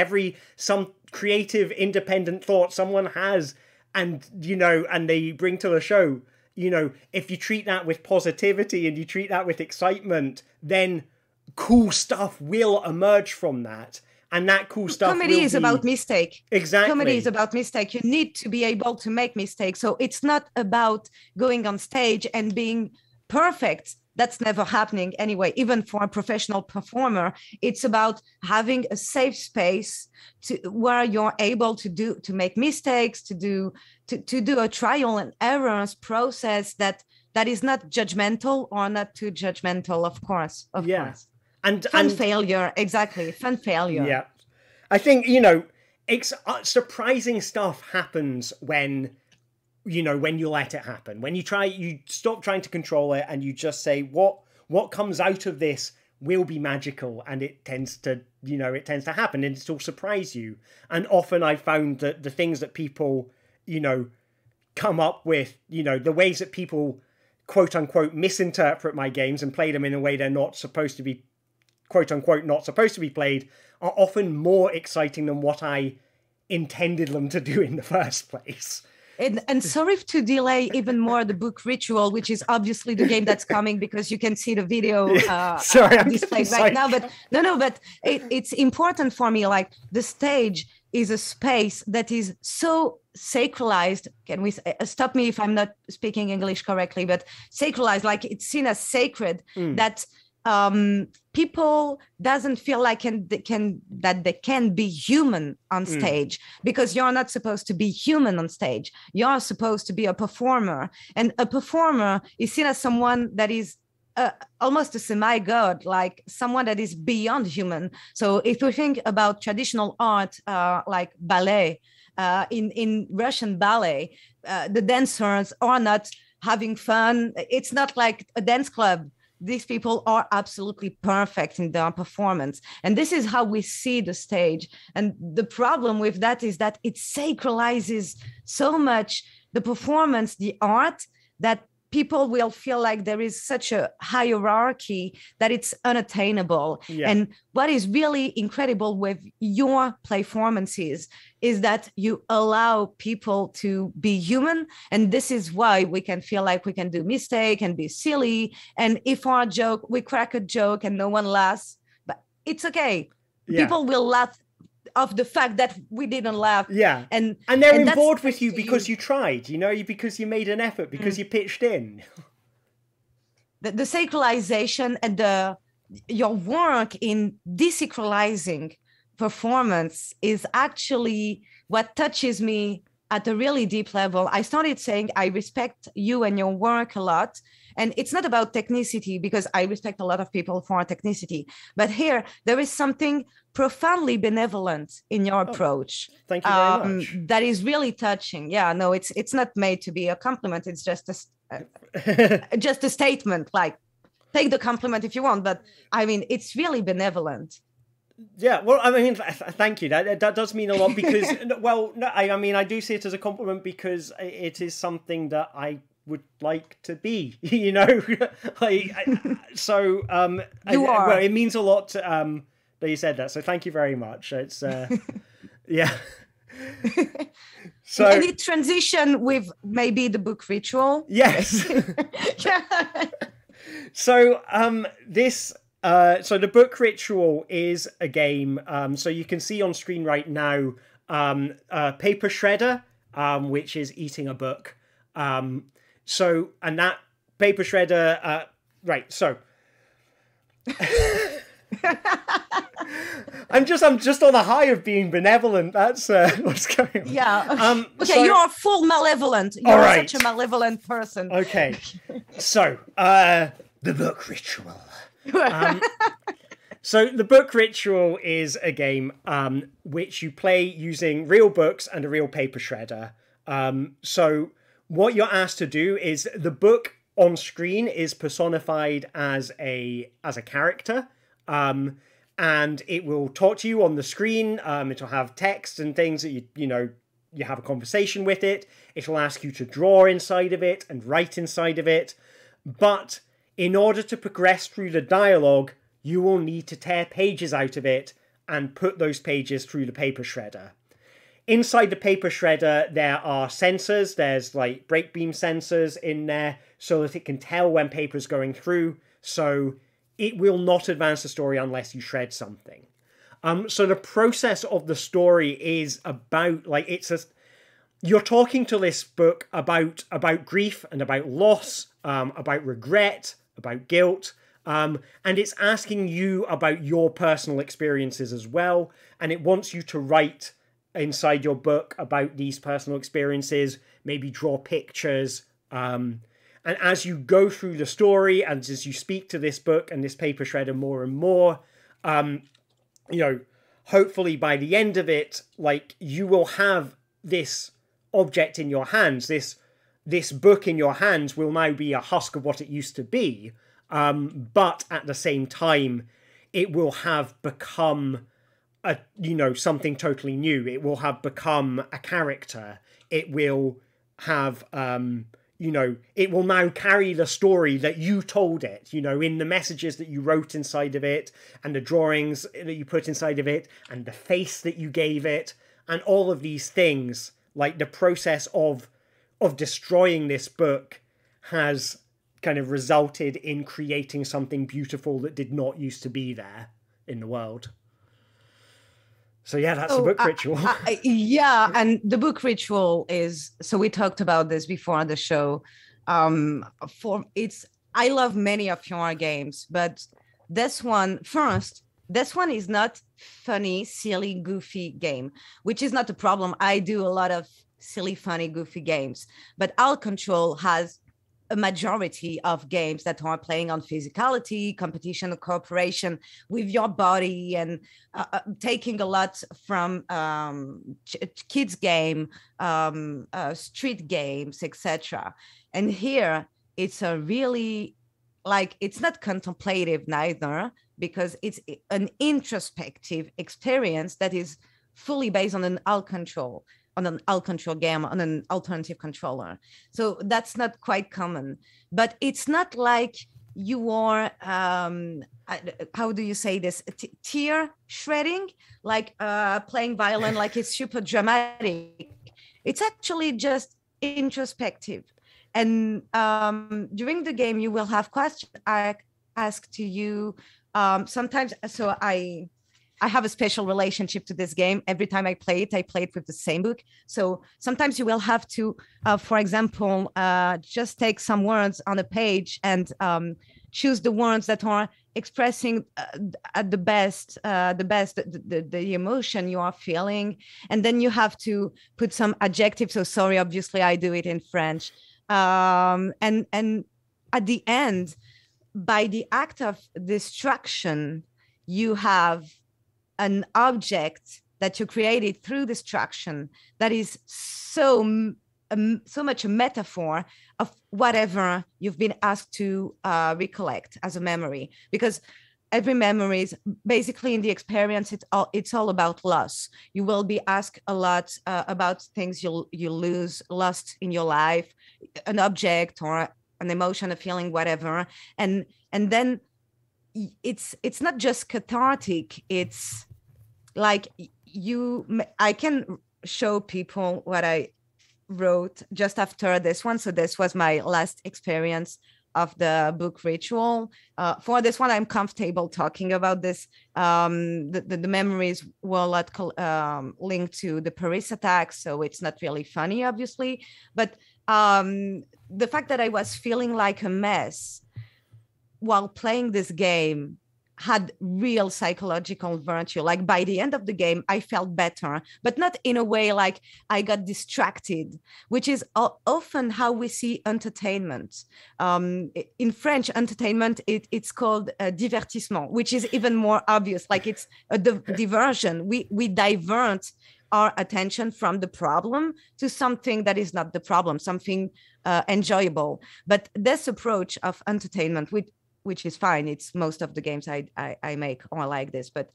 Some creative independent thought someone has, and you know, and they bring to the show. You know, if you treat that with positivity and you treat that with excitement, then cool stuff will emerge from that. And that cool stuff Comedy is about mistake. Exactly. Comedy is about mistake. You need to be able to make mistakes. So it's not about going on stage and being perfect. That's never happening anyway, even for a professional performer. It's about having a safe space where you're able to make mistakes, to do a trial and errors process that is not judgmental or not too judgmental, of course. Of course. And failure, exactly. Fun failure. Yeah. I think, you know, surprising stuff happens when you let it happen. When you stop trying to control it and you just say, what comes out of this will be magical, and it tends to happen, and it'll surprise you. And often I found that the things that people, you know, come up with, you know, the ways that people quote unquote misinterpret my games and play them in a way they're not supposed to be, quote unquote, not supposed to be played, are often more exciting than what I intended them to do in the first place. And sorry to delay even more the book Ritual, which is obviously the game that's coming, because you can see the video sorry, I'm displayed right now. But but it's important for me. Like, the stage is a space that is so sacralized. Can we stop me if I'm not speaking English correctly? But sacralized, like it's seen as sacred, that people doesn't feel like they can be human on stage, because you're not supposed to be human on stage. You're supposed to be a performer, and a performer is seen as someone that is almost a semi-god, like someone that is beyond human. So if we think about traditional art, like ballet, in Russian ballet, the dancers are not having fun. It's not like a dance club. These people are absolutely perfect in their performance. And this is how we see the stage. And the problem with that is that it sacralizes so much the performance, the art, that people will feel like there is such a hierarchy that it's unattainable. Yeah. And what is really incredible with your performances is that you allow people to be human. And this is why we can feel like we can do mistake and be silly. And if we crack a joke and no one laughs, but it's okay. Yeah. People will laugh of the fact that we didn't laugh. Yeah. And they're involved with you because you tried, you know, because you made an effort, because you pitched in. The sacralization and your work in desacralizing performance is actually what touches me at a really deep level. I started saying I respect you and your work a lot. And it's not about technicity, because I respect a lot of people for technicity. But here, there is something profoundly benevolent in your approach. Thank you very much. That is really touching. Yeah, no, it's not made to be a compliment. It's just a statement. Like, take the compliment if you want. But I mean, it's really benevolent. Yeah, well, I mean, thank you. That does mean a lot, because, well, no, I mean, I do see it as a compliment because it is something that I would like to be, you know. So you are. Well, it means a lot to, that you said that. So thank you very much. It's yeah. So any transition with maybe the book Ritual? Yes. So so the book Ritual is a game. So you can see on screen right now, Paper Shredder, which is eating a book. So, and that Paper Shredder, right, so I'm just on the high of being benevolent. That's what's going on. Yeah. Okay, so, you're full malevolent. You're right. Such a malevolent person. Okay. So, the book Ritual. So the book ritual is a game which you play using real books and a real paper shredder. So what you're asked to do is the book on screen is personified as a character, and it will talk to you on the screen. It'll have text and things that you have a conversation with it. It'll ask you to draw inside of it and write inside of it. But in order to progress through the dialogue, you will need to tear pages out of it and put those pages through the paper shredder. Inside the paper shredder, there are sensors. There's like break beam sensors in there so that it can tell when paper's going through. So it will not advance the story unless you shred something. So the process of the story is about, like, you're talking to this book about grief and about loss, about regret, about guilt, and it's asking you about your personal experiences as well, and it wants you to write inside your book about these personal experiences, maybe draw pictures, and as you go through the story and as you speak to this book and this paper shredder more and more, hopefully by the end of it, like, you will have this object in your hands. This book in your hands will now be a husk of what it used to be, but at the same time, it will have become something totally new. It will have become a character. It will have it will now carry the story that you told it, in the messages that you wrote inside of it, and the drawings that you put inside of it, and the face that you gave it, and all of these things. Like, the process of destroying this book has kind of resulted in creating something beautiful that did not used to be there in the world. So yeah, that's the book ritual. Yeah, and the book ritual is, so we talked about this before on the show. I love many of your games, but this one is not funny, silly, goofy game, which is not a problem. I do a lot of silly, funny, goofy games, but ALT Control has a majority of games that are playing on physicality, competition, cooperation with your body, and taking a lot from kids game, street games, etc. And here it's a really, like, it's not contemplative neither, because it's an introspective experience that is fully based on an ALT Control, on an ALT Control game, on an alternative controller. So that's not quite common, but it's not like you are, how do you say this? Tear shredding, like playing violin, like it's super dramatic. It's actually just introspective. And during the game, you will have questions asked to you sometimes. So I have a special relationship to this game. Every time I play it with the same book. So sometimes you will have to, for example, just take some words on a page and choose the words that are expressing at the best the emotion you are feeling, and then you have to put some adjectives. So sorry, obviously I do it in French, and at the end, by the act of destruction, you have an object that you created through destruction that is so much a metaphor of whatever you've been asked to recollect as a memory, because every memory is basically, in the experience, it's all about loss. You will be asked a lot about things you lost in your life, an object or an emotion, a feeling, whatever, and then it's not just cathartic. It's like I can show people what I wrote just after this one. So this was my last experience of the book ritual. For this one, I'm comfortable talking about this. The memories were a lot linked to the Paris attacks, so it's not really funny, obviously. But the fact that I was feeling like a mess while playing this game had real psychological virtue. Like by the end of the game, I felt better, but not in a way like I got distracted, which is often how we see entertainment. In French, entertainment, it's called divertissement, which is even more obvious. Like it's a diversion. We divert our attention from the problem to something that is not the problem, something enjoyable. But this approach of entertainment, which is fine. It's most of the games I make are like this, but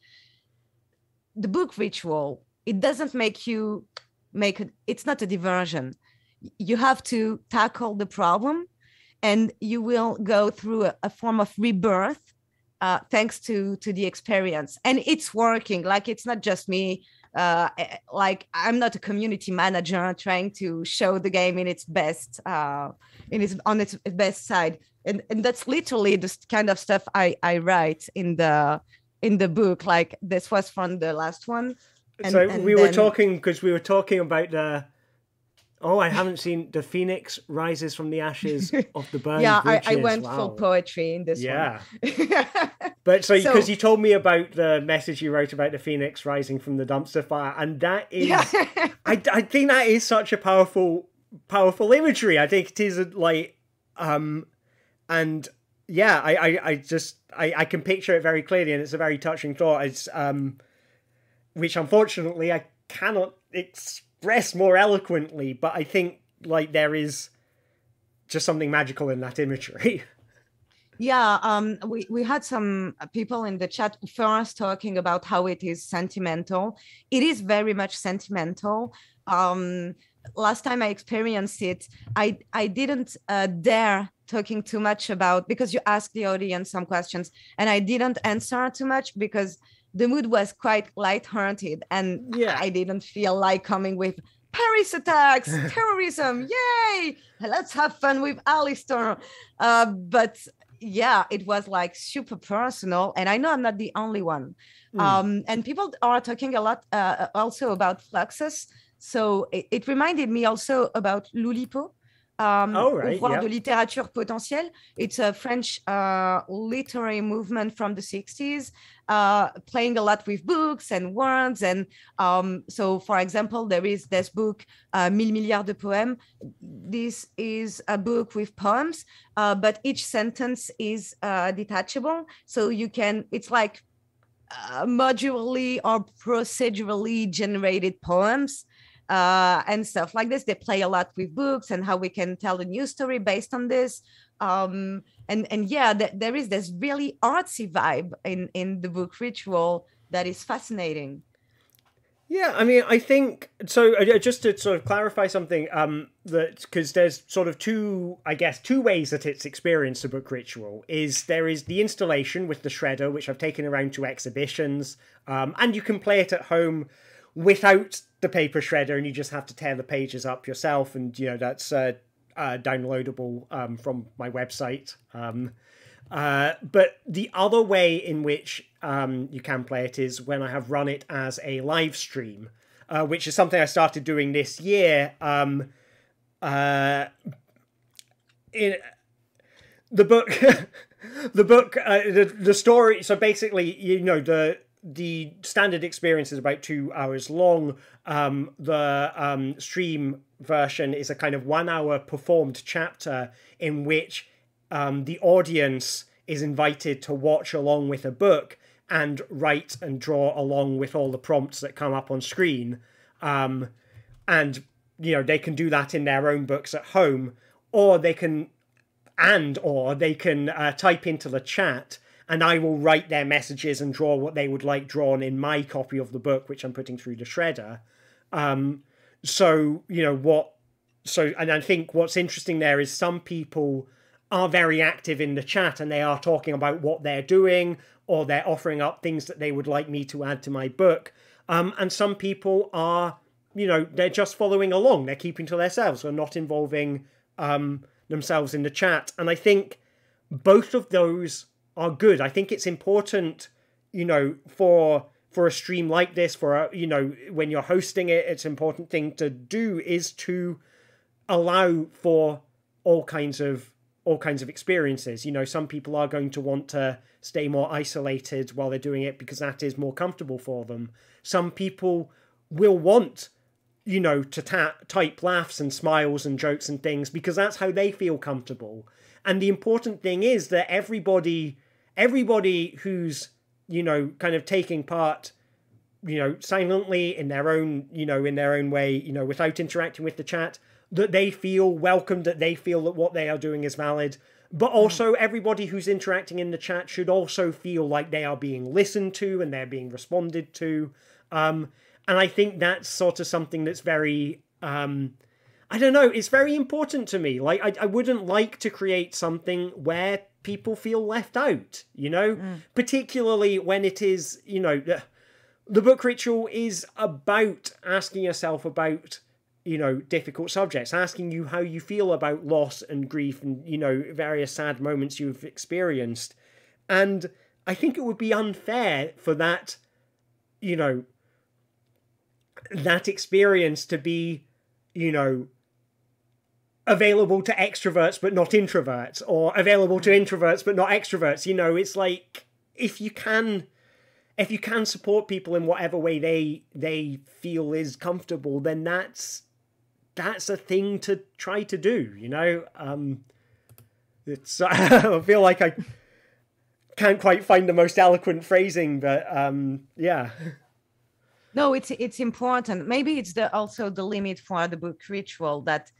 the book ritual, it doesn't make you it's not a diversion. You have to tackle the problem and you will go through a form of rebirth thanks to the experience. And it's working. Like, it's not just me. Like, I'm not a community manager trying to show the game in its best, on its best side. And that's literally the kind of stuff I write in the book. Like, this was from the last one. And we were talking about the. Oh, I haven't seen The Phoenix Rises from the Ashes of the Burned Bridges. I went full poetry in this one. But so because you told me about the message you wrote about the Phoenix rising from the dumpster fire, and that is, I think that is such a powerful imagery. I think it is like, and yeah, I can picture it very clearly, and it's a very touching thought. It's which unfortunately I cannot express more eloquently, but I think like there is just something magical in that imagery. Yeah, we had some people in the chat first talking about how it is sentimental. It is very much sentimental. Last time I experienced it, I didn't dare talking too much about, because you asked the audience some questions and I didn't answer too much because the mood was quite lighthearted and I didn't feel like coming with Paris attacks, terrorism, yay! Let's have fun with Alistair. But yeah, it was like super personal, and I know I'm not the only one. And people are talking a lot also about Fluxus. So it reminded me also about Loulipo. Pouvoir de littérature potentielle. It's a French literary movement from the 60s, playing a lot with books and words. And so, for example, there is this book, Mille Milliards de Poèmes. This is a book with poems, but each sentence is detachable. So you can, it's like modularly or procedurally generated poems. And stuff like this. They play a lot with books and how we can tell a new story based on this. And yeah, there is this really artsy vibe in the book ritual that is fascinating. Yeah, I mean, I think so. Just to sort of clarify something, that because there's sort of two ways that it's experienced, the book ritual there is the installation with the shredder, which I've taken around to exhibitions, and you can play it at home without the paper shredder, and you just have to tear the pages up yourself, and you know that's downloadable from my website. But the other way in which you can play it is when I have run it as a live stream, which is something I started doing this year. In the book, the story. So basically, you know, the standard experience is about 2 hours long. The stream version is a kind of 1 hour performed chapter in which the audience is invited to watch along with a book and write and draw along with all the prompts that come up on screen. And, you know, they can do that in their own books at home, or they can type into the chat, and I will write their messages and draw what they would like drawn in my copy of the book, which I'm putting through the shredder. So, you know, and I think what's interesting there is some people are very active in the chat and they are talking about what they're doing, or they're offering up things that they would like me to add to my book. And some people are, you know, they're just following along. They're keeping to themselves. They're not involving themselves in the chat. And I think both of those are good. I think it's important, you know, for a stream like this, you know, when you're hosting it, it's an important thing to do is to allow for all kinds of all kinds of experiences. You know, some people are going to want to stay more isolated while they're doing it because that is more comfortable for them. Some people will want, you know, to type laughs and smiles and jokes and things because that's how they feel comfortable. And the important thing is that everybody who's, you know, kind of taking part, you know, silently in their own way, you know, without interacting with the chat, that they feel welcomed, that they feel that what they are doing is valid. But also everybody who's interacting in the chat should also feel like they are being listened to and they're being responded to. And I think that's sort of something that's very, I don't know, it's very important to me. Like, I wouldn't like to create something where people feel left out, you know? Particularly when it is, you know, the book ritual is about asking yourself about, you know, difficult subjects, asking you how you feel about loss and grief and, you know, various sad moments you've experienced. And I think it would be unfair for that, you know, that experience to be, you know, available to extroverts but not introverts, or available to introverts but not extroverts. You know, it's like, if you can support people in whatever way they feel is comfortable, then that's a thing to try to do, you know? It's I feel like I can't quite find the most eloquent phrasing, but yeah. No, it's important. Maybe it's also the limit for the book ritual that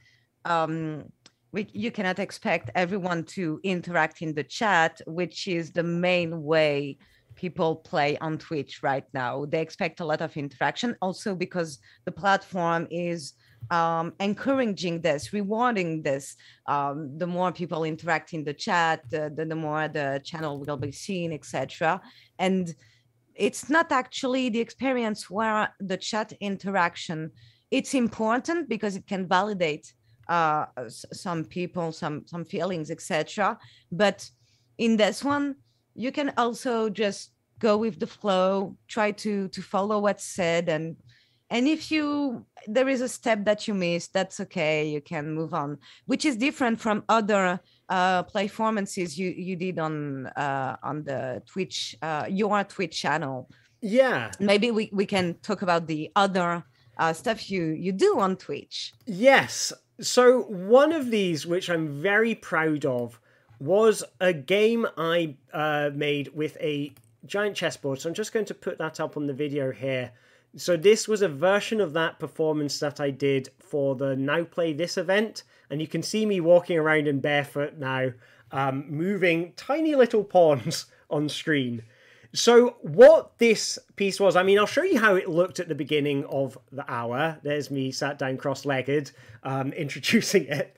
you cannot expect everyone to interact in the chat, which is the main way people play on Twitch right now. They expect a lot of interaction, also because the platform is encouraging this, rewarding this. The more people interact in the chat, the more the channel will be seen, etc. And it's not actually the experience where the chat interaction, it's important because it can validate some people, some feelings, etc. But in this one, you can also just go with the flow, try to follow what's said, and if there is a step that you missed, that's okay, you can move on, which is different from other performances you did on the Twitch, your Twitch channel. Yeah, maybe we can talk about the other stuff you do on Twitch. Yes. So one of these, which I'm very proud of, was a game I made with a giant chessboard. So I'm just going to put that up on the video here. So this was a version of that performance that I did for the Now Play This event. And you can see me walking around in barefoot now, moving tiny little pawns on screen. So what this piece was, I mean, I'll show you how it looked at the beginning of the hour. There's me sat down cross-legged, introducing it.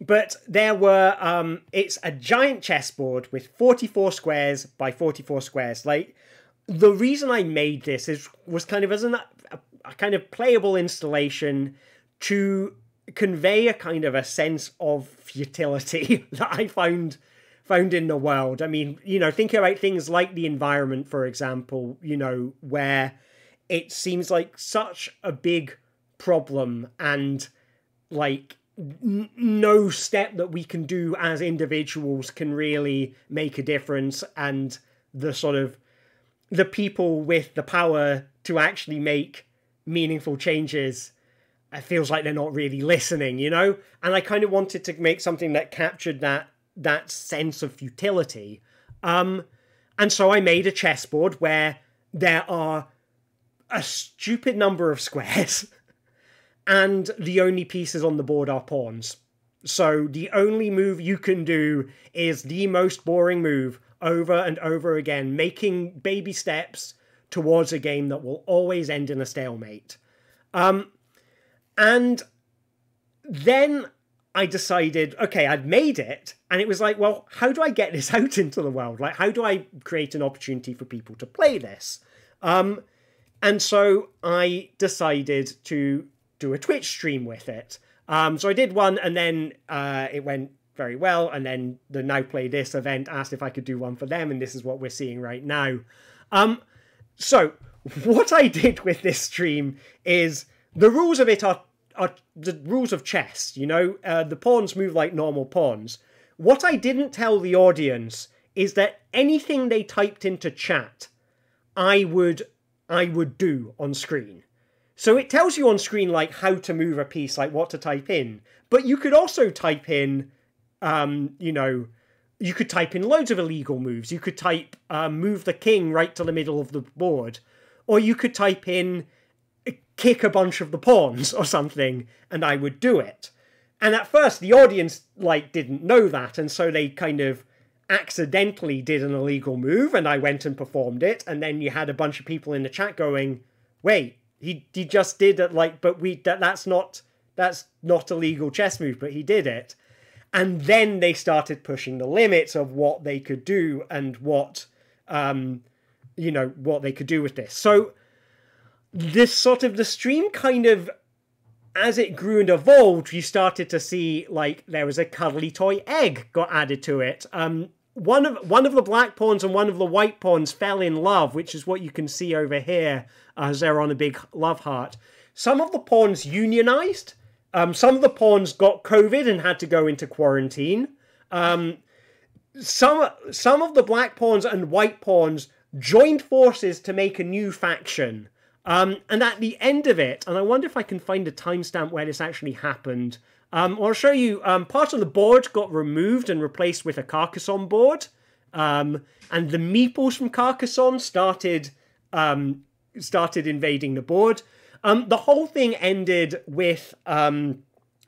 But there were, it's a giant chessboard with 44 squares by 44 squares. Like, the reason I made this was kind of as a kind of playable installation to convey a kind of a sense of futility that I found in the world. I mean, you know, thinking about things like the environment, for example, you know, where it seems like such a big problem and like no step that we can do as individuals can really make a difference, and the people with the power to actually make meaningful changes, it feels like they're not really listening, you know? And I kind of wanted to make something that captured that sense of futility. And so I made a chessboard where there are a stupid number of squares and the only pieces on the board are pawns. So the only move you can do is the most boring move over and over again, making baby steps towards a game that will always end in a stalemate. And then I decided, okay, I'd made it, and it was like, well, how do I get this out into the world? Like, how do I create an opportunity for people to play this? And so I decided to do a Twitch stream with it. So I did one, and then it went very well, and then the Now Play This event asked if I could do one for them, and this is what we're seeing right now. So what I did with this stream is, the rules of it are the rules of chess, you know? The pawns move like normal pawns, what I didn't tell the audience is that anything they typed into chat, I would do on screen. So it tells you on screen like how to move a piece, like what to type in. But you could also type in, you could type in loads of illegal moves. You could type move the king right to the middle of the board. Or you could type in kick a bunch of the pawns or something, and I would do it. And at first the audience like didn't know that, and so they kind of accidentally did an illegal move, and I went and performed it, and then you had a bunch of people in the chat going, wait, he just did it, like, but that's not a legal chess move, but he did it. And then they started pushing the limits of what they could do and what they could do with this. So this sort of, the stream kind of, as it grew and evolved, you started to see, like, there was a cuddly toy egg got added to it. One of the black pawns and one of the white pawns fell in love, which is what you can see over here as they're on a big love heart. Some of the pawns unionized. Some of the pawns got COVID and had to go into quarantine. Some of the black pawns and white pawns joined forces to make a new faction. And at the end of it, and I wonder if I can find a timestamp where this actually happened. I'll show you, part of the board got removed and replaced with a Carcassonne board. And the meeples from Carcassonne started invading the board. The whole thing ended with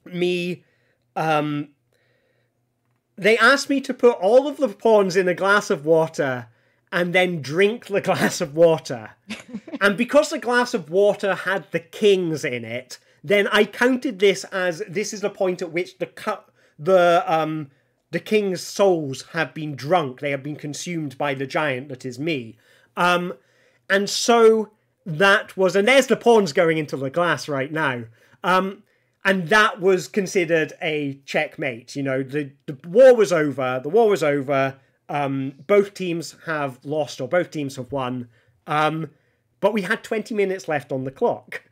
me... they asked me to put all of the pawns in a glass of water and then drink the glass of water. And because the glass of water had the kings in it, then I counted this as, this is the point at which the king's souls have been drunk. They have been consumed by the giant that is me. And so that was, and there's the pawns going into the glass right now. And that was considered a checkmate. You know, the war was over. The war was over. Both teams have lost or both teams have won. But we had 20 minutes left on the clock.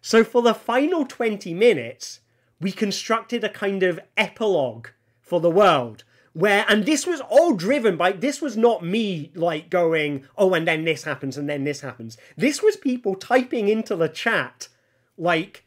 So for the final 20 minutes, we constructed a kind of epilogue for the world. And this was all driven by, this was not me like going, oh, and then this happens and then this happens. This was people typing into the chat, like,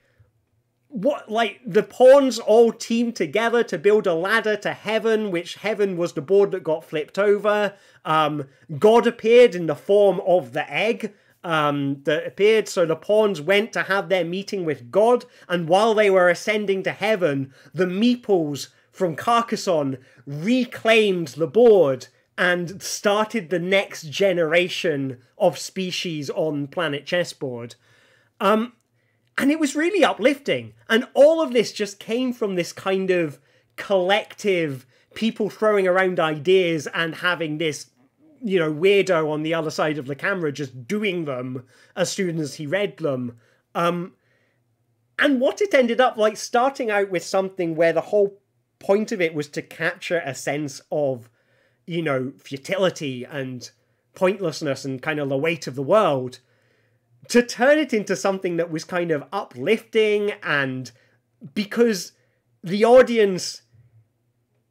what, like the pawns all teamed together to build a ladder to heaven, which heaven was the board that got flipped over. God appeared in the form of the egg that appeared, so the pawns went to have their meeting with God, and while they were ascending to heaven, the meeples from Carcassonne reclaimed the board and started the next generation of species on Planet Chessboard. And it was really uplifting. And all of this just came from this kind of collective people throwing around ideas and having this, you know, weirdo on the other side of the camera just doing them as soon as he read them. And what it ended up like, starting out with something where the whole point of it was to capture a sense of, you know, futility and pointlessness and kind of the weight of the world, to turn it into something that was kind of uplifting, and because the audience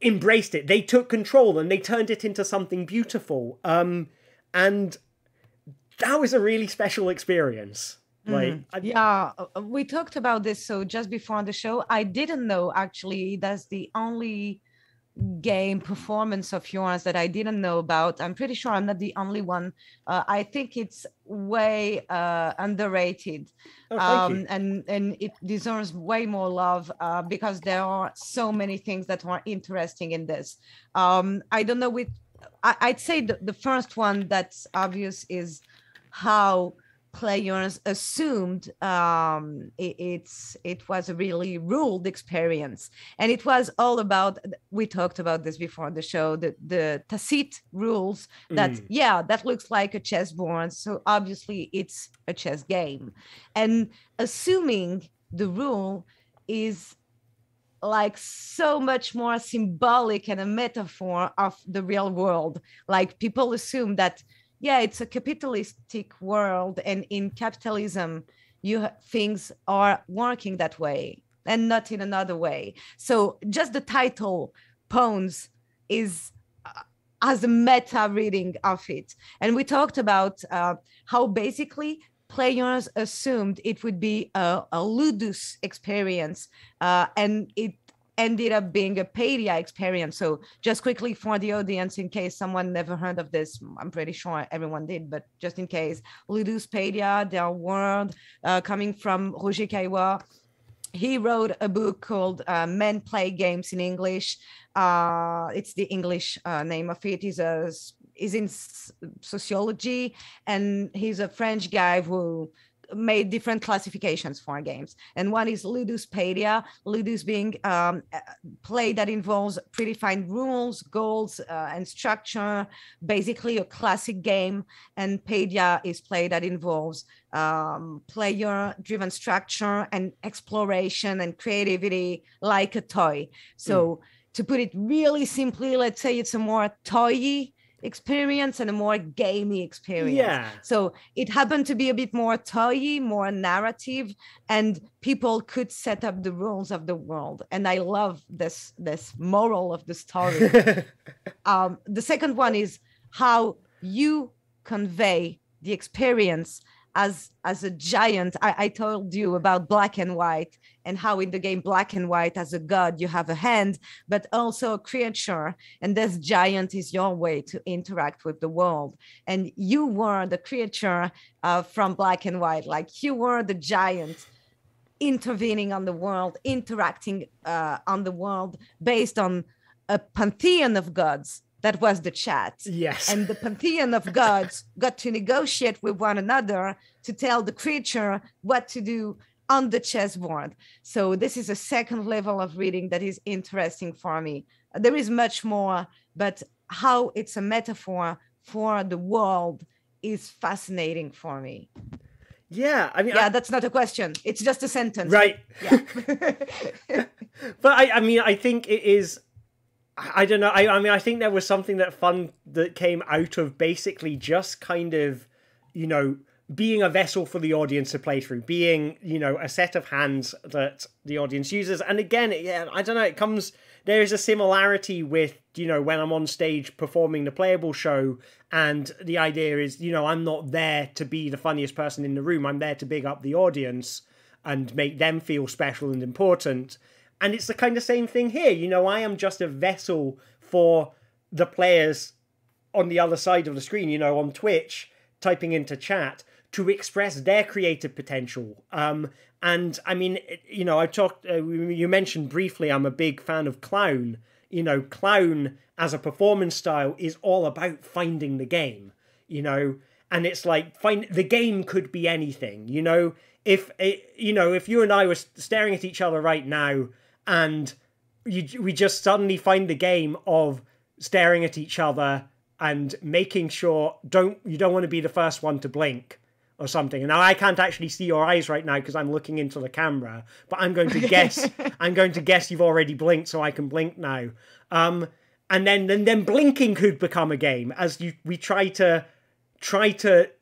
embraced it, they took control and they turned it into something beautiful. And that was a really special experience. Like, yeah, we talked about this. So just before the show, I didn't know actually that's the only game performance of yours that I didn't know about. I'm pretty sure I'm not the only one. I think it's way underrated. And it deserves way more love because there are so many things that are interesting in this. I don't know, I'd say the first one that's obvious is how players assumed it was a really ruled experience, and it was all about, we talked about this before the show, the tacit rules that that looks like a chessboard, so obviously it's a chess game, and assuming the rule is like so much more symbolic and a metaphor of the real world. Like, people assume that it's a capitalistic world, and in capitalism, things are working that way and not in another way. So just the title pawns is as a meta reading of it. And we talked about how basically players assumed it would be a ludus experience, and it ended up being a Padia experience. So just quickly for the audience, in case someone never heard of this, I'm pretty sure everyone did, but just in case, ludus Padia, their word coming from Roger Caillois. He wrote a book called Men Play Games in English. It's the English name of it. He's in sociology, and he's a French guy who made different classifications for games. And one is luduspedia, ludus being play that involves predefined rules, goals, and structure, basically a classic game. And pedia is play that involves player-driven structure and exploration and creativity, like a toy. So to put it really simply, let's say it's a more toy-y experience and a more gamey experience. Yeah. So it happened to be a bit more toy-y, more narrative, and people could set up the rules of the world. And I love this moral of the story. The second one is how you convey the experience as a giant. I told you about black and white, and how in the game Black and White, as a god, you have a hand, but also a creature. And this giant is your way to interact with the world. And you were the creature from Black and White, like you were the giant intervening on the world, interacting on the world based on a pantheon of gods. That was the chat. Yes. And the pantheon of gods got to negotiate with one another to tell the creature what to do on the chessboard. So this is a second level of reading that is interesting for me. There is much more, but how it's a metaphor for the world is fascinating for me. Yeah, I mean... Yeah, that's not a question. It's just a sentence. Right. Yeah. But I mean, I think it is... I don't know. I mean, I think there was something that came out of basically just kind of, you know, being a vessel for the audience to play through, being, you know, a set of hands that the audience uses. And again, yeah, I don't know, there is a similarity with, you know, when I'm on stage performing the Playable show, and the idea is, you know, I'm not there to be the funniest person in the room. I'm there to big up the audience and make them feel special and important. And it's the kind of same thing here. You know, I am just a vessel for the players on the other side of the screen, you know, on Twitch, typing into chat to express their creative potential. And I mean, you know, you mentioned briefly, I'm a big fan of Clown. You know, Clown as a performance style is all about finding the game, you know, and it's like, the game could be anything, you know. If you and I were staring at each other right now, and we just suddenly find the game of staring at each other and making sure you don't want to be the first one to blink or something. And now I can't actually see your eyes right now because I'm looking into the camera, but I'm going to guess you've already blinked, so I can blink now. And then blinking could become a game as we try to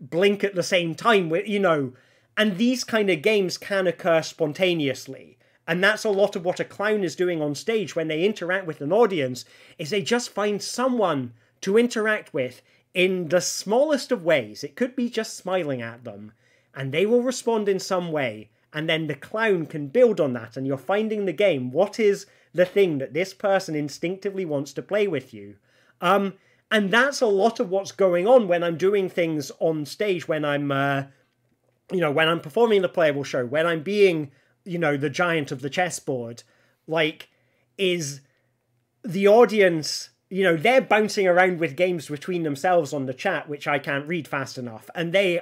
blink at the same time, you know. And these kind of games can occur spontaneously. And that's a lot of what a clown is doing on stage when they interact with an audience, is they just find someone to interact with in the smallest of ways. It could be just smiling at them, and they will respond in some way. And then the clown can build on that, and you're finding the game. What is the thing that this person instinctively wants to play with you? And that's a lot of what's going on when I'm doing things on stage, when I'm, when I'm performing the Playable show, when I'm being, you know, the giant of the chessboard, like, is the audience, you know, they're bouncing around with games between themselves on the chat, which I can't read fast enough. And they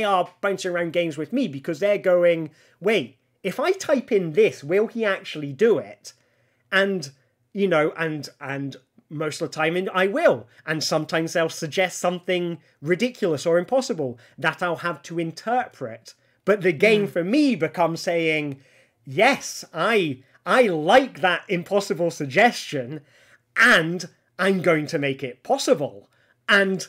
are bouncing around games with me because they're going, wait, if I type in this, will he actually do it? And, you know, and most of the time I will. And sometimes they'll suggest something ridiculous or impossible that I'll have to interpret. But the game for me becomes saying, yes, I like that impossible suggestion, and I'm going to make it possible. And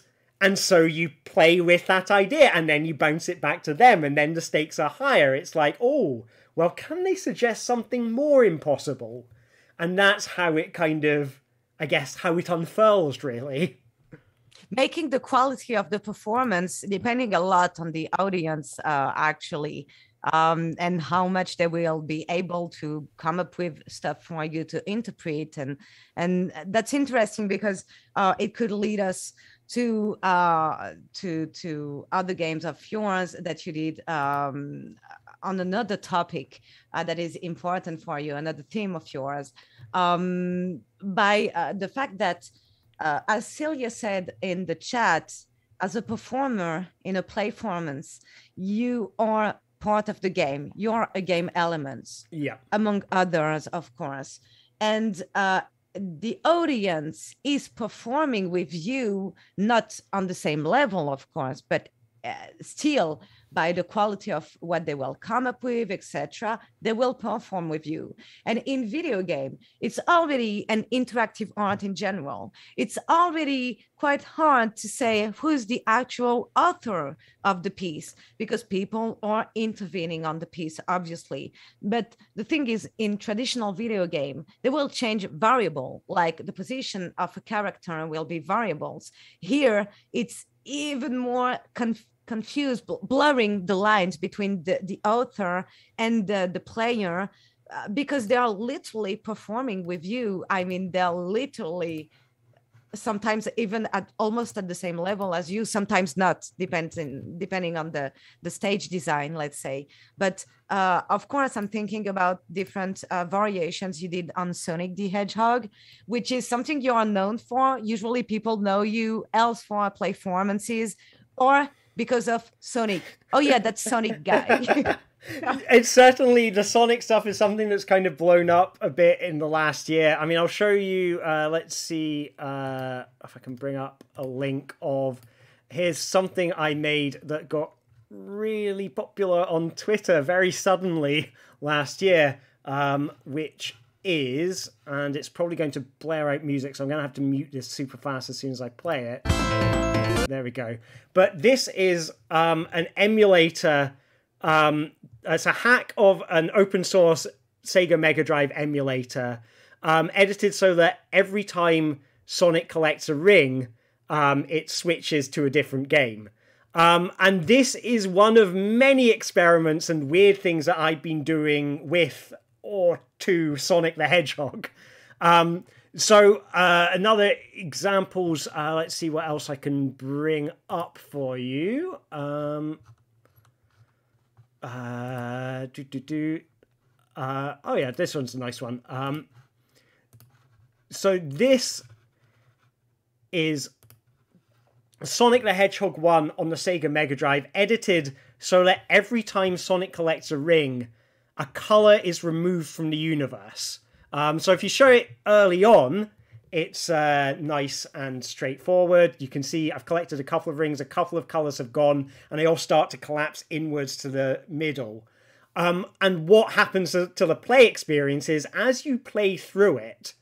so you play with that idea, and then you bounce it back to them, and then the stakes are higher. It's like, oh, well, can they suggest something more impossible? And that's how it kind of I guess, how it unfurls, really. Making the quality of the performance depending a lot on the audience, actually, and how much they will be able to come up with stuff for you to interpret. And that's interesting because it could lead us to other games of yours that you did on another topic that is important for you, another theme of yours, by the fact that, as Celia said in the chat, as a performer in a playformance, you are part of the game. You're a game element, yeah, among others, of course. And the audience is performing with you, not on the same level, of course, but still by the quality of what they will come up with, etc., they will perform with you. And in video game, it's already an interactive art in general. It's already quite hard to say who's the actual author of the piece, because people are intervening on the piece, obviously. But the thing is, in traditional video game, they will change variable, like the position of a character will be variables. Here, it's even more confused, blurring the lines between the author and the player, because they are literally performing with you. I mean, they're literally sometimes even almost at the same level as you, sometimes not, depending on the stage design, let's say. But of course, I'm thinking about different variations you did on Sonic the Hedgehog, which is something you are known for. Usually people know you else for playformances, or because of Sonic. Oh yeah, that's Sonic guy. It's certainly, the Sonic stuff is something that's kind of blown up a bit in the last year. I mean, I'll show you, let's see if I can bring up a link of, here's something I made that got really popular on Twitter very suddenly last year, which is, and it's probably going to blare out music, so I'm going to have to mute this super fast as soon as I play it. There we go. But this is an emulator. It's a hack of an open source Sega Mega Drive emulator, edited so that every time Sonic collects a ring, it switches to a different game. And this is one of many experiments and weird things that I've been doing with or to Sonic the Hedgehog. So another examples, let's see what else I can bring up for you. Oh yeah, this one's a nice one. So this is Sonic the Hedgehog 1 on the Sega Mega Drive, edited so that every time Sonic collects a ring, a color is removed from the universe. So if you show it early on, it's nice and straightforward. You can see I've collected a couple of rings, a couple of colors have gone, and they all start to collapse inwards to the middle. And what happens to the play experience is, as you play through it,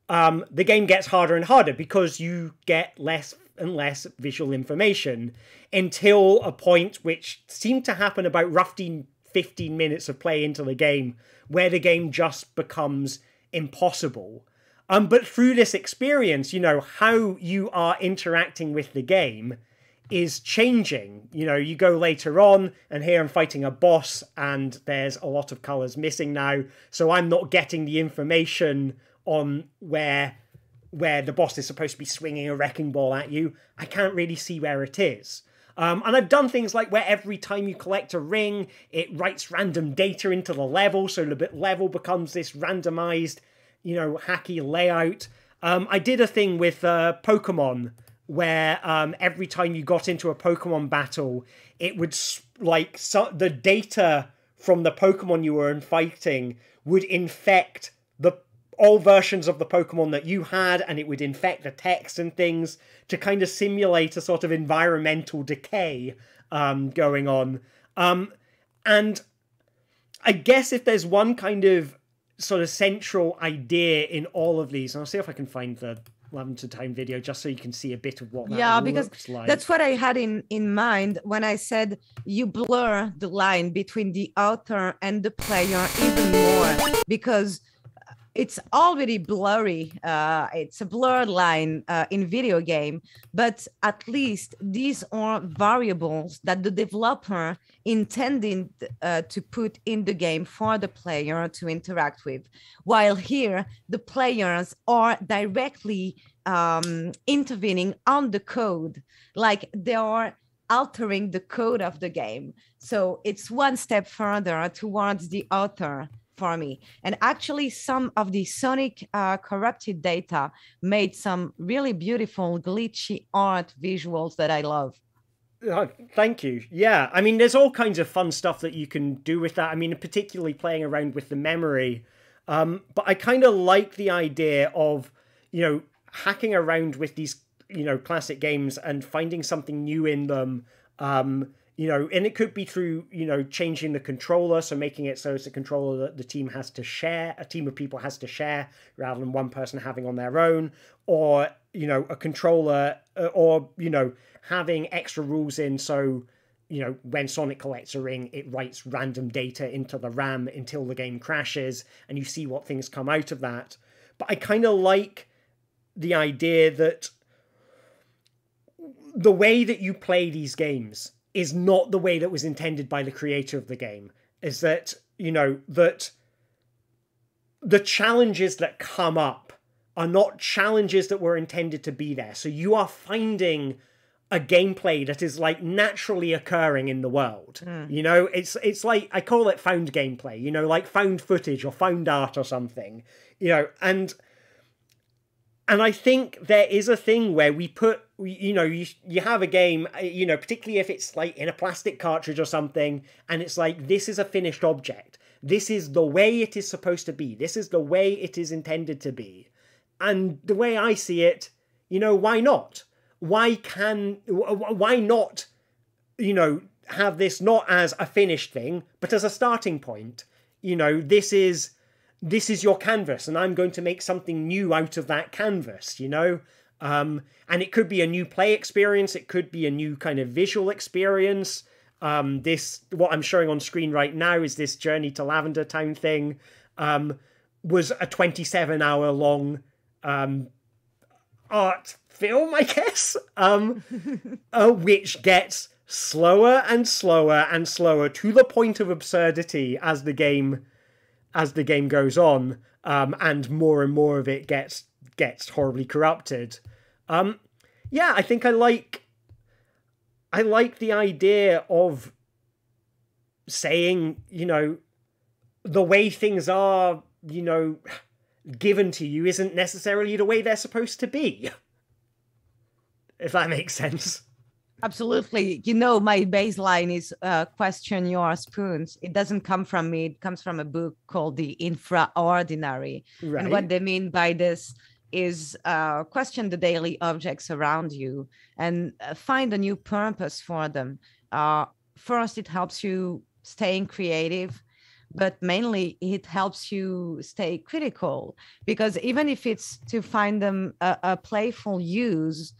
the game gets harder and harder because you get less and less visual information, until a point which seemed to happen about roughly 15 minutes of play into the game, where the game just becomes impossible. But through this experience, you know, how you are interacting with the game is changing. You know, you go later on, and here I'm fighting a boss, and there's a lot of colours missing now, so I'm not getting the information on where the boss is supposed to be swinging a wrecking ball at you. I can't really see where it is. And I've done things like where every time you collect a ring, it writes random data into the level, so the level becomes this randomized, you know, hacky layout. I did a thing with Pokemon where every time you got into a Pokemon battle, it would, like, the data from the Pokemon you were fighting would infect all versions of the Pokemon that you had, and it would infect the text and things to kind of simulate a sort of environmental decay going on. And I guess if there's one kind of sort of central idea in all of these, and I'll see if I can find the 11 to time video just so you can see a bit of what that looks like. That's what I had in mind when I said you blur the line between the author and the player even more, because it's already blurry. It's a blurred line in video game, but at least these are variables that the developer intended to put in the game for the player to interact with. While here, the players are directly intervening on the code, like they are altering the code of the game. So it's one step further towards the author for me. And actually some of the Sonic corrupted data made some really beautiful glitchy art visuals that I love. Thank you. Yeah, I mean, there's all kinds of fun stuff that you can do with that. I mean, particularly playing around with the memory. But I kind of like the idea of, you know, hacking around with these, you know, classic games and finding something new in them. You know, and it could be through, you know, changing the controller, so making it so it's a controller that the team has to share, a team of people has to share, rather than one person having on their own, or, you know, a controller, or, you know, having extra rules in, so, you know, when Sonic collects a ring, it writes random data into the RAM until the game crashes, and you see what things come out of that. But I kind of like the idea that the way that you play these games is not the way that was intended by the creator of the game. Is that, you know, that the challenges that come up are not challenges that were intended to be there. So you are finding a gameplay that is like naturally occurring in the world. You know, it's like, I call it found gameplay, you know, like found footage or found art or something, you know, and I think there is a thing where we put, you know, you have a game, you know, particularly if it's like in a plastic cartridge or something, and it's like, this is a finished object. This is the way it is supposed to be. This is the way it is intended to be. And the way I see it, you know, why not? Why not, you know, have this not as a finished thing, but as a starting point? You know, this is your canvas, and I'm going to make something new out of that canvas, you know? And it could be a new play experience. It could be a new kind of visual experience. What I'm showing on screen right now is this Journey to Lavender Town thing, was a 27-hour long art film, I guess, which gets slower and slower and slower to the point of absurdity as the game goes on, and more of it gets horribly corrupted. Yeah, I think I like the idea of saying, you know, the way things are, you know, given to you isn't necessarily the way they're supposed to be. If that makes sense. Absolutely. You know, my baseline is question your spoons. It doesn't come from me. It comes from a book called The Infraordinary. Right. And what they mean by this is question the daily objects around you and find a new purpose for them. First, it helps you staying creative, but mainly it helps you stay critical, because even if it's to find them a playful use,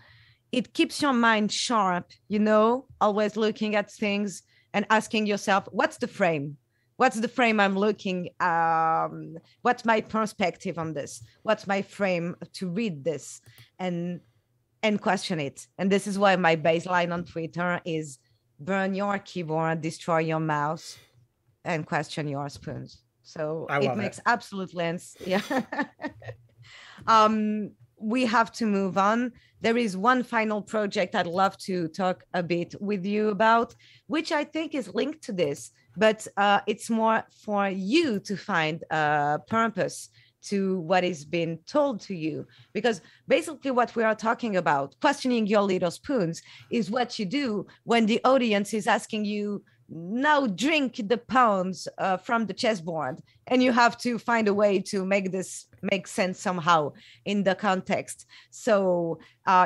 it keeps your mind sharp, you know, always looking at things and asking yourself, what's the frame? What's the frame I'm looking? What's my perspective on this? What's my frame to read this? And question it. And this is why my baseline on Twitter is burn your keyboard, destroy your mouse, and question your spoons. So it makes absolute sense. Yeah. We have to move on. There is one final project I'd love to talk a bit with you about, which I think is linked to this, but it's more for you to find a purpose to what is being told to you. Because basically what we are talking about, questioning your little spoons, is what you do when the audience is asking you, now drink the pawns from the chessboard, and you have to find a way to make this make sense somehow in the context. So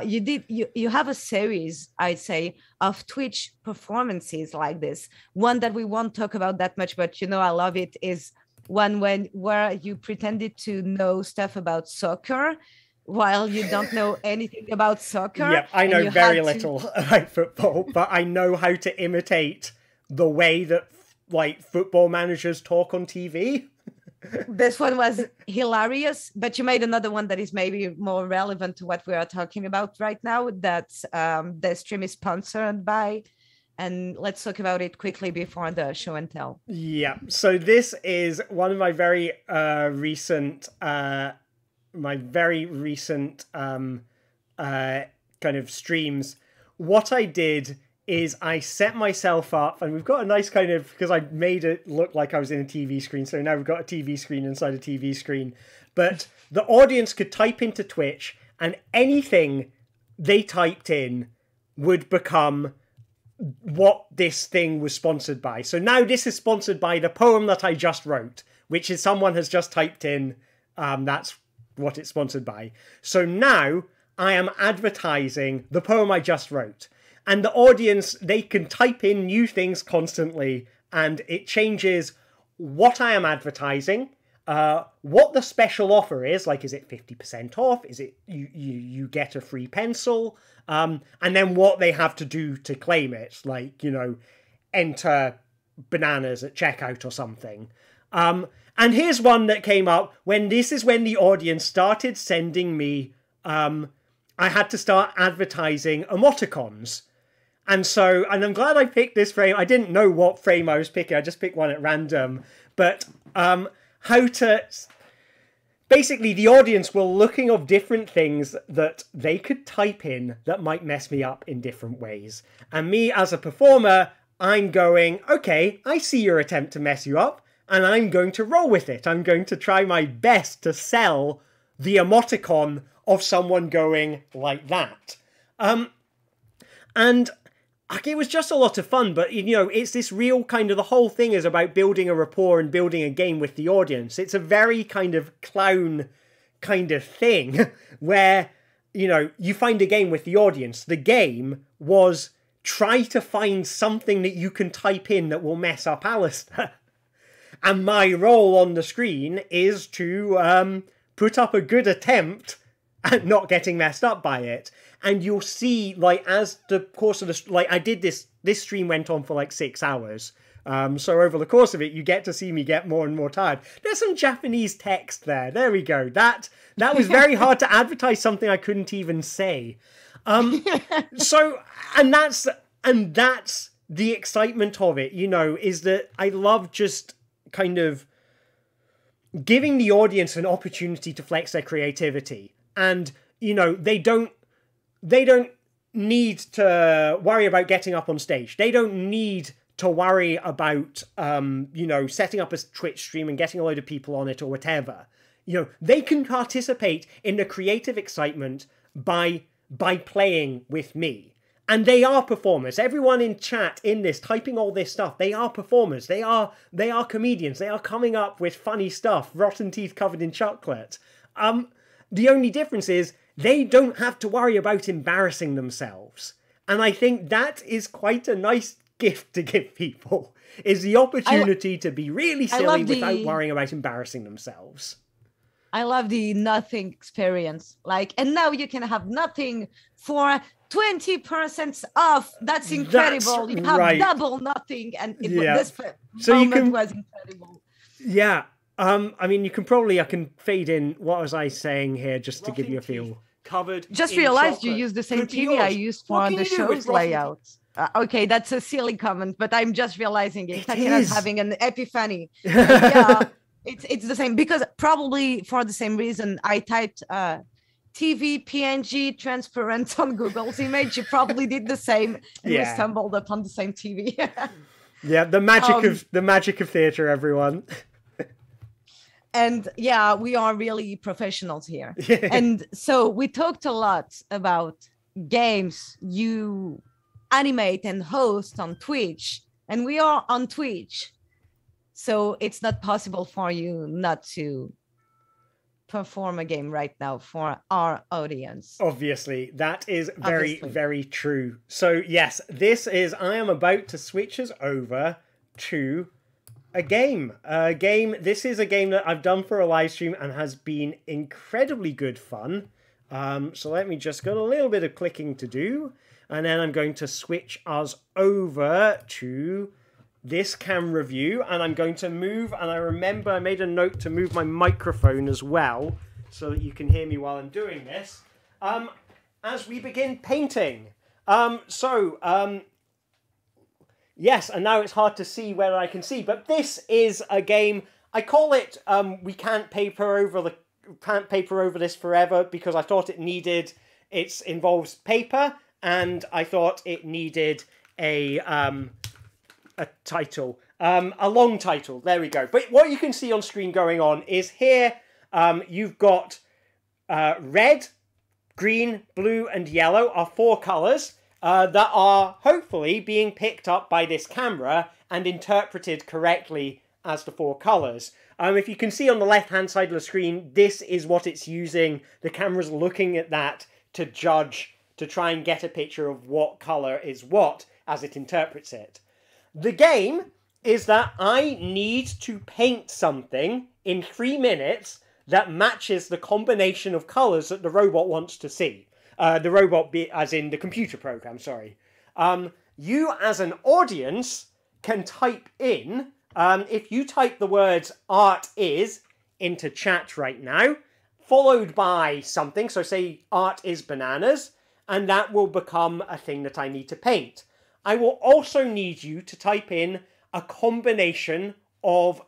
you have a series, I'd say, of Twitch performances like this. One that we won't talk about that much, but you know, I love it, is one where you pretended to know stuff about soccer while you don't know anything about soccer. Yeah, I know very little about football, but I know how to imitate the way that like football managers talk on TV. This one was hilarious, but you made another one that is maybe more relevant to what we are talking about right now. That's the stream is sponsored by, and let's talk about it quickly before the show and tell. Yeah, so this is one of my very recent kind of streams. What I did is I set myself up, and we've got a nice kind of, because I made it look like I was in a TV screen, so now we've got a TV screen inside a TV screen. But the audience could type into Twitch, and anything they typed in would become what this thing was sponsored by. So now this is sponsored by the poem that I just wrote, which is someone has just typed in, that's what it's sponsored by. So now I am advertising the poem I just wrote. And the audience, they can type in new things constantly, and it changes what I am advertising, what the special offer is, like is it 50% off, is it you get a free pencil, and then what they have to do to claim it, like, you know, enter bananas at checkout or something. And here's one that came up when the audience started sending me, I had to start advertising emoticons. And I'm glad I picked this frame. I didn't know what frame I was picking. I just picked one at random. But basically the audience were looking of different things that they could type in that might mess me up in different ways. And me as a performer, I'm going, okay, I see your attempt to mess you up, and I'm going to roll with it. I'm going to try my best to sell the emoticon of someone going like that. And it was just a lot of fun, but, you know, it's this real kind of, the whole thing is about building a rapport and building a game with the audience. It's a very kind of clown kind of thing where, you know, you find a game with the audience. The game was try to find something that you can type in that will mess up Alistair. And my role on the screen is to put up a good attempt at not getting messed up by it. And you'll see, like, as the course of the... Like, I did this stream went on for, like, 6 hours. So over the course of it, you get to see me get more and more tired. There's some Japanese text there. There we go. That was very hard to advertise something I couldn't even say. And that's the excitement of it, you know, is that I love just kind of giving the audience an opportunity to flex their creativity. And, you know, they don't need to worry about getting up on stage. They don't need to worry about, you know, setting up a Twitch stream and getting a load of people on it or whatever. You know, they can participate in the creative excitement by playing with me. And they are performers. Everyone in chat in this, typing all this stuff, they are performers. They are comedians. They are coming up with funny stuff, rotten teeth covered in chocolate. The only difference is they don't have to worry about embarrassing themselves. And I think that is quite a nice gift to give people, is the opportunity to be really silly without worrying about embarrassing themselves. I love the nothing experience. Like, and now you can have nothing for 20% off. That's incredible. You have double nothing. And this moment was incredible. Yeah. I mean, I can fade in, what was I saying here, just to give you a feel. Covered. Just realized you used the same TV I used for the show's layout. Okay, that's a silly comment, but I'm just realizing it. Tatiana's having an epiphany. Yeah, it's the same, because probably for the same reason I typed TV PNG transparent on Google's image. You probably did the same, and you stumbled upon the same TV. Yeah, the magic of theatre, everyone. And yeah, we are really professionals here. And so we talked a lot about games you animate and host on Twitch, and we are on Twitch. So it's not possible for you not to perform a game right now for our audience. Obviously, that is very true. So yes, I am about to switch us over to a game. This is a game that I've done for a live stream and has been incredibly good fun. So let me just got a little bit of clicking to do, and then I'm going to switch us over to this camera view, and I'm going to move, and I remember I made a note to move my microphone as well, so that you can hear me while I'm doing this, as we begin painting. Yes, and now it's hard to see whether I can see, but this is a game, I call it, we can't paper over this forever, because I thought it involves paper, and I thought it needed a title, a long title, there we go. But what you can see on screen going on is here, you've got red, green, blue, and yellow are 4 colours that are hopefully being picked up by this camera and interpreted correctly as the 4 colours. If you can see on the left-hand side of the screen, this is what it's using. The camera's looking at that to judge, to try and get a picture of what colour is what as it interprets it. The game is that I need to paint something in 3 minutes that matches the combination of colours that the robot wants to see. The robot, as in the computer program, sorry. You, as an audience, can type in, if you type the words art is into chat right now, followed by something, so say art is bananas, and that will become a thing that I need to paint. I will also need you to type in a combination of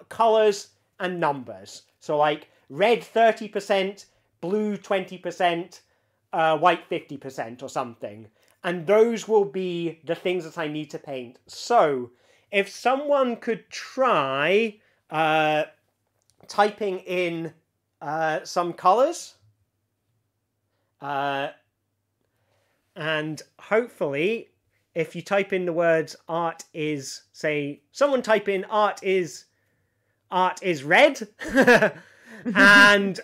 colours and numbers. So like red 30%, blue 20%, white 50% or something. And those will be the things that I need to paint. So if someone could try typing in some colours, and hopefully if you type in the words art is, say, someone type in art is red, and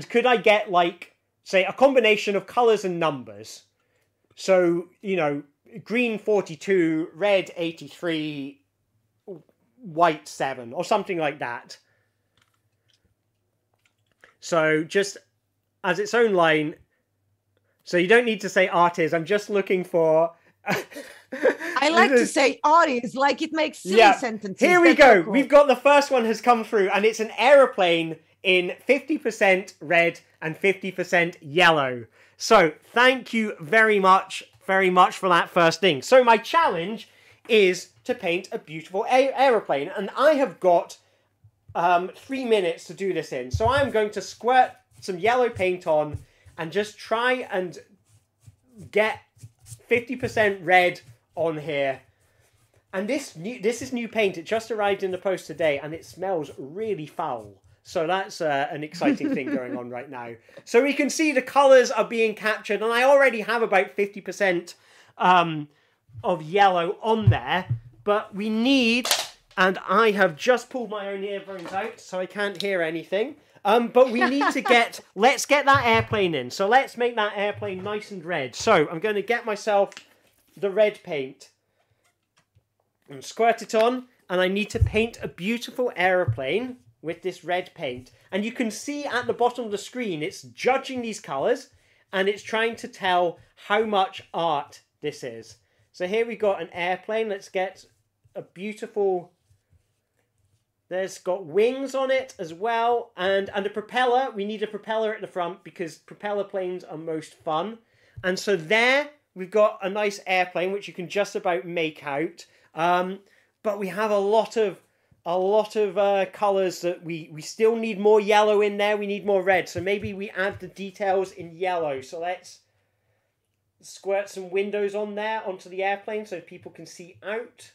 could I get, like, say, a combination of colours and numbers? So, you know, green 42, red 83, white 7, or something like that. So just as its own line. So you don't need to say art is. I'm just looking for... I like to say art is, like it makes silly sentences. Here we go. Cool. We've got the first one has come through, and it's an aeroplane in 50% red and 50% yellow. So thank you very much for that first thing. So my challenge is to paint a beautiful aeroplane, and I have got 3 minutes to do this in. So I'm going to squirt some yellow paint on and just try and get 50% red on here. And this is new paint. It just arrived in the post today, and it smells really foul. So that's an exciting thing going on right now. So we can see the colours are being captured, and I already have about 50% of yellow on there. But we need, and I have just pulled my own earphones out, so I can't hear anything. But we need to get, let's get that airplane in. So let's make that airplane nice and red. So I'm going to get myself the red paint and squirt it on. And I need to paint a beautiful aeroplane with this red paint. And you can see at the bottom of the screen, it's judging these colours. And it's trying to tell how much art this is. So here we got an airplane. Let's get a beautiful... There's got wings on it as well, and a propeller. We need a propeller at the front because propeller planes are most fun. And so there we've got a nice airplane which you can just about make out. But we have a lot of colours that we still need more yellow in there. We need more red. So maybe we add the details in yellow. So let's squirt some windows on there onto the airplane so people can see out.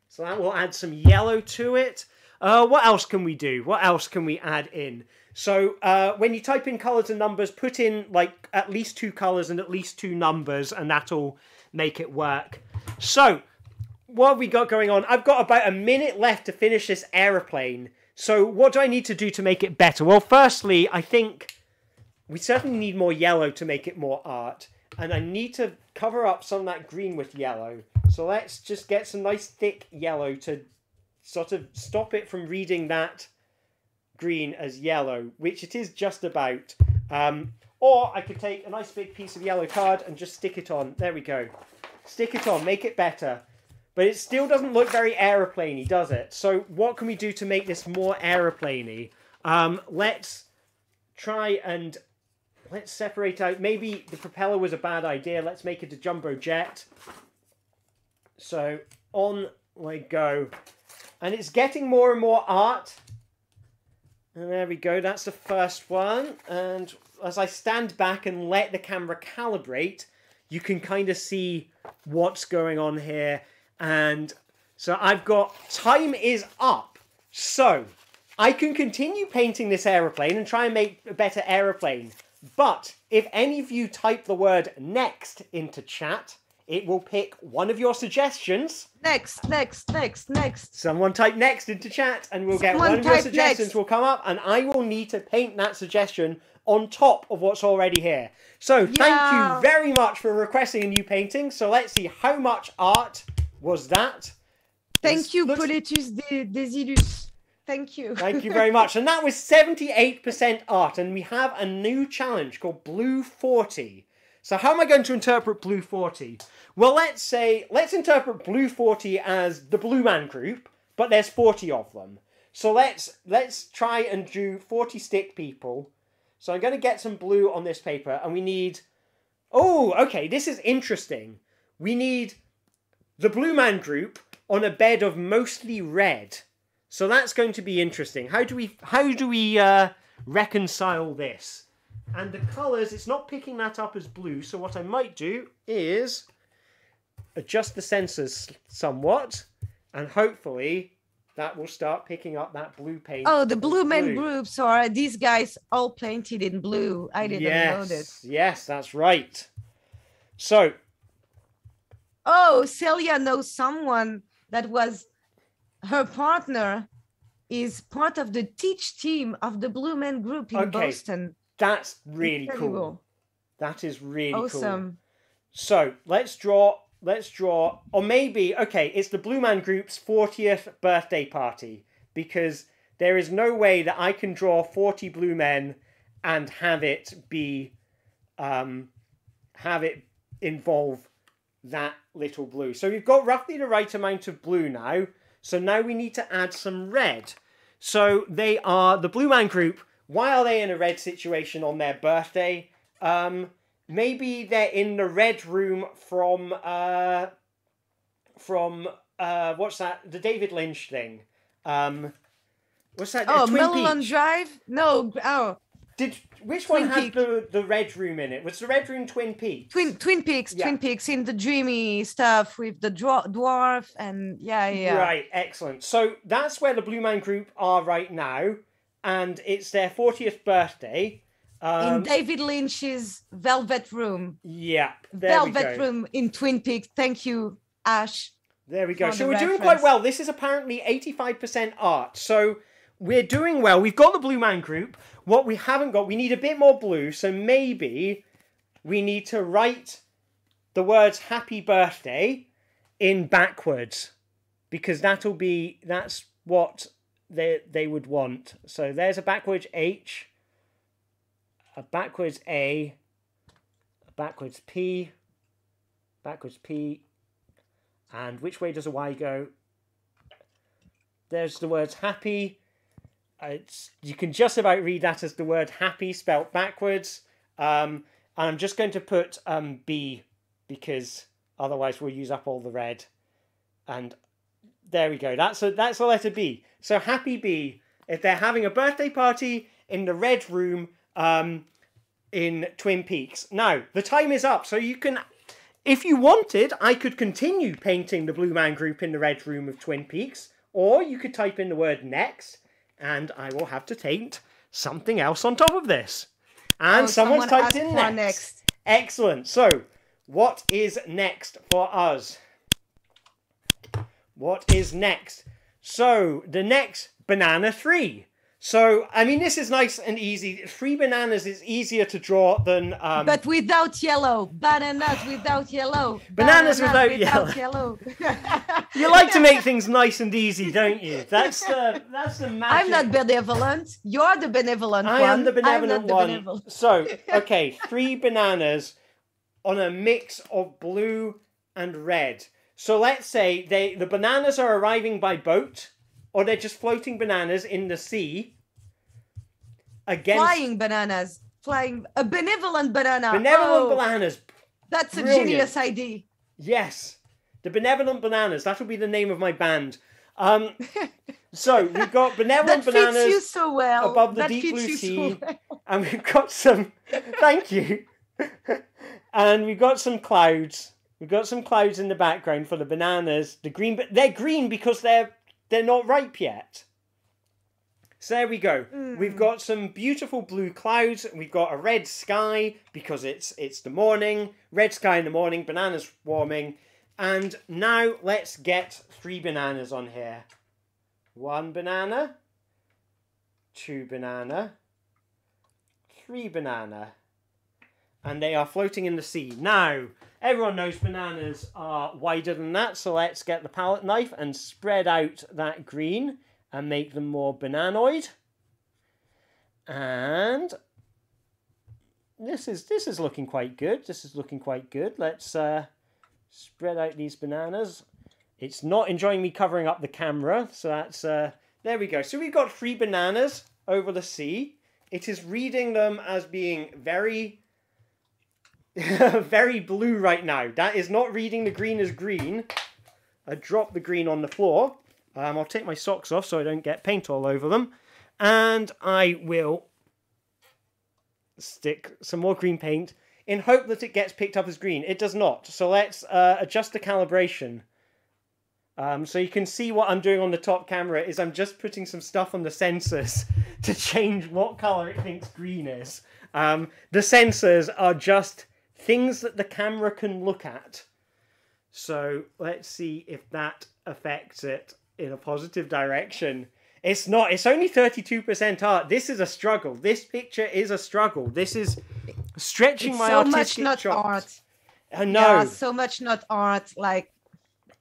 So that will add some yellow to it. What else can we do? What else can we add in? So when you type in colours and numbers, put in like at least 2 colours and at least 2 numbers, and that'll make it work. So what have we got going on? I've got about a minute left to finish this aeroplane. So what do I need to do to make it better? Well, firstly, I think we certainly need more yellow to make it more art. And I need to cover up some of that green with yellow. So let's just get some nice thick yellow to sort of stop it from reading that green as yellow, which it is just about. Or I could take a nice big piece of yellow card and just stick it on. There we go. Stick it on. Make it better. But it still doesn't look very aeroplaney, does it? So what can we do to make this more aeroplaney? Let's try and let's separate out. Maybe the propeller was a bad idea. Let's make it a jumbo jet. So on we go. And it's getting more and more art. And there we go. That's the first one. And as I stand back and let the camera calibrate, you can kind of see what's going on here. And so I've got time is up. So I can continue painting this aeroplane and try and make a better aeroplane. But if any of you type the word next into chat, it will pick one of your suggestions. Next. Someone type next into chat and we'll get one of your suggestions will come up and I will need to paint that suggestion on top of what's already here. So thank you very much for requesting a new painting. So let's see how much art was that. Thank you, Poletus Desilus. Thank you. Thank you very much. And that was 78% art. And we have a new challenge called Blue 40. So how am I going to interpret Blue 40? Well, let's interpret Blue 40 as the Blue Man group, but there's 40 of them. So let's try and do 40 stick people. So I'm going to get some blue on this paper and we need... Oh, okay, this is interesting. We need the Blue Man group on a bed of mostly red. So that's going to be interesting. How do we reconcile this? And the colours, it's not picking that up as blue. So what I might do is adjust the sensors somewhat. And hopefully that will start picking up that blue paint. Oh, the Blue Man groups are these guys all painted in blue. I didn't know this. Yes, that's right. So... Oh, Celia knows someone that was her partner is part of the teach team of the Blue Man group in Boston. That's really cool. That is really awesome. Cool. So let's draw, or maybe, okay, it's the Blue Man group's 40th birthday party because there is no way that I can draw 40 blue men and have it involve that little blue. So we've got roughly the right amount of blue now. So now we need to add some red. So they are the Blue Man group. Why are they in a red situation on their birthday? Maybe they're in the red room from what's that? The David Lynch thing. What's that? Oh, Twin Mulholland Peaks. Drive? No. Oh. Which one had the red room in it? Was the red room Twin Peaks? Twin Peaks. Yeah. Twin Peaks in the dreamy stuff with the dwarf and yeah. Right, excellent. So that's where the Blue Man group are right now, and it's their 40th birthday. In David Lynch's Velvet Room. Yeah, Velvet Room in Twin Peaks. Thank you, Ash. There we go. So we're doing quite well. This is apparently 85% art. So we're doing well. We've got the Blue Man group. What we haven't got, we need a bit more blue. So maybe we need to write the words happy birthday in backwards. Because that's what they would want. So there's a backwards H, a backwards A, a backwards P, and which way does a Y go? There's the words happy. You can just about read that as the word happy spelt backwards. And I'm just going to put B because otherwise we'll use up all the red. And there we go. That's a letter B. So happy B. If they're having a birthday party in the red room in Twin Peaks. Now, the time is up. So you can, if you wanted, I could continue painting the Blue Man group in the red room of Twin Peaks. Or you could type in the word next. And I will have to paint something else on top of this. And someone's typed in next. Excellent. So, what is next for us? What is next? So, the next, banana 3. So, I mean, this is nice and easy. 3 bananas is easier to draw than... But without yellow. Bananas without yellow. Bananas without yellow. You like to make things nice and easy, don't you? That's the magic. I'm not benevolent. You're the benevolent one. I am the benevolent one. So, okay, 3 bananas on a mix of blue and red. So let's say the bananas are arriving by boat, or they're just floating bananas in the sea. Flying bananas. Flying a benevolent banana. Benevolent bananas. That's Brilliant. A genius idea. Yes. The Benevolent Bananas. That'll be the name of my band. So we've got benevolent bananas fits you so well. above the deep blue sea. So well. And we've got some thank you. And we've got some clouds. We've got some clouds in the background for the bananas. The green, but they're green because they're not ripe yet. So there we go. We've got some beautiful blue clouds. We've got a red sky because it's the morning. Red sky in the morning. Bananas warming. And now let's get 3 bananas on here. 1 banana. 2 banana. 3 banana. And they are floating in the sea. Now, everyone knows bananas are wider than that. So let's get the palette knife and spread out that green. And make them more bananoid. And this is looking quite good. This is looking quite good. Let's spread out these bananas. It's not enjoying me covering up the camera, so that's there we go. So we've got 3 bananas over the sea. It is reading them as being very very blue right now. That is not reading the green as green. I dropped the green on the floor. I'll take my socks off so I don't get paint all over them. And I will stick some more green paint in hope that it gets picked up as green. It does not. So let's adjust the calibration. So you can see what I'm doing on the top camera is I'm just putting some stuff on the sensors to change what colour it thinks green is. The sensors are just things that the camera can look at. So let's see if that affects it in a positive direction. It's not. It's only 32% art. This is a struggle. This picture is a struggle. This is stretching my artistic chops. So much not art. I know. Yeah, so much not art. Like,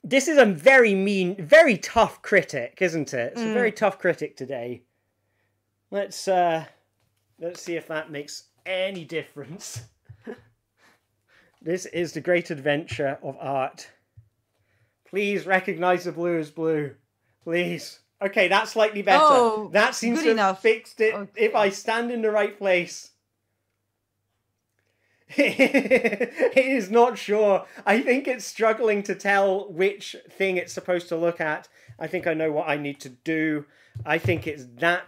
this is a very mean, very tough critic, isn't it? It's a very tough critic today. Let's see if that makes any difference. This is the great adventure of art. Please recognize the blue as blue. Please. Okay, that's slightly better. Oh, that seems to have fixed it. Okay. If I stand in the right place. It is not sure. I think it's struggling to tell which thing it's supposed to look at. I think I know what I need to do. I think it's that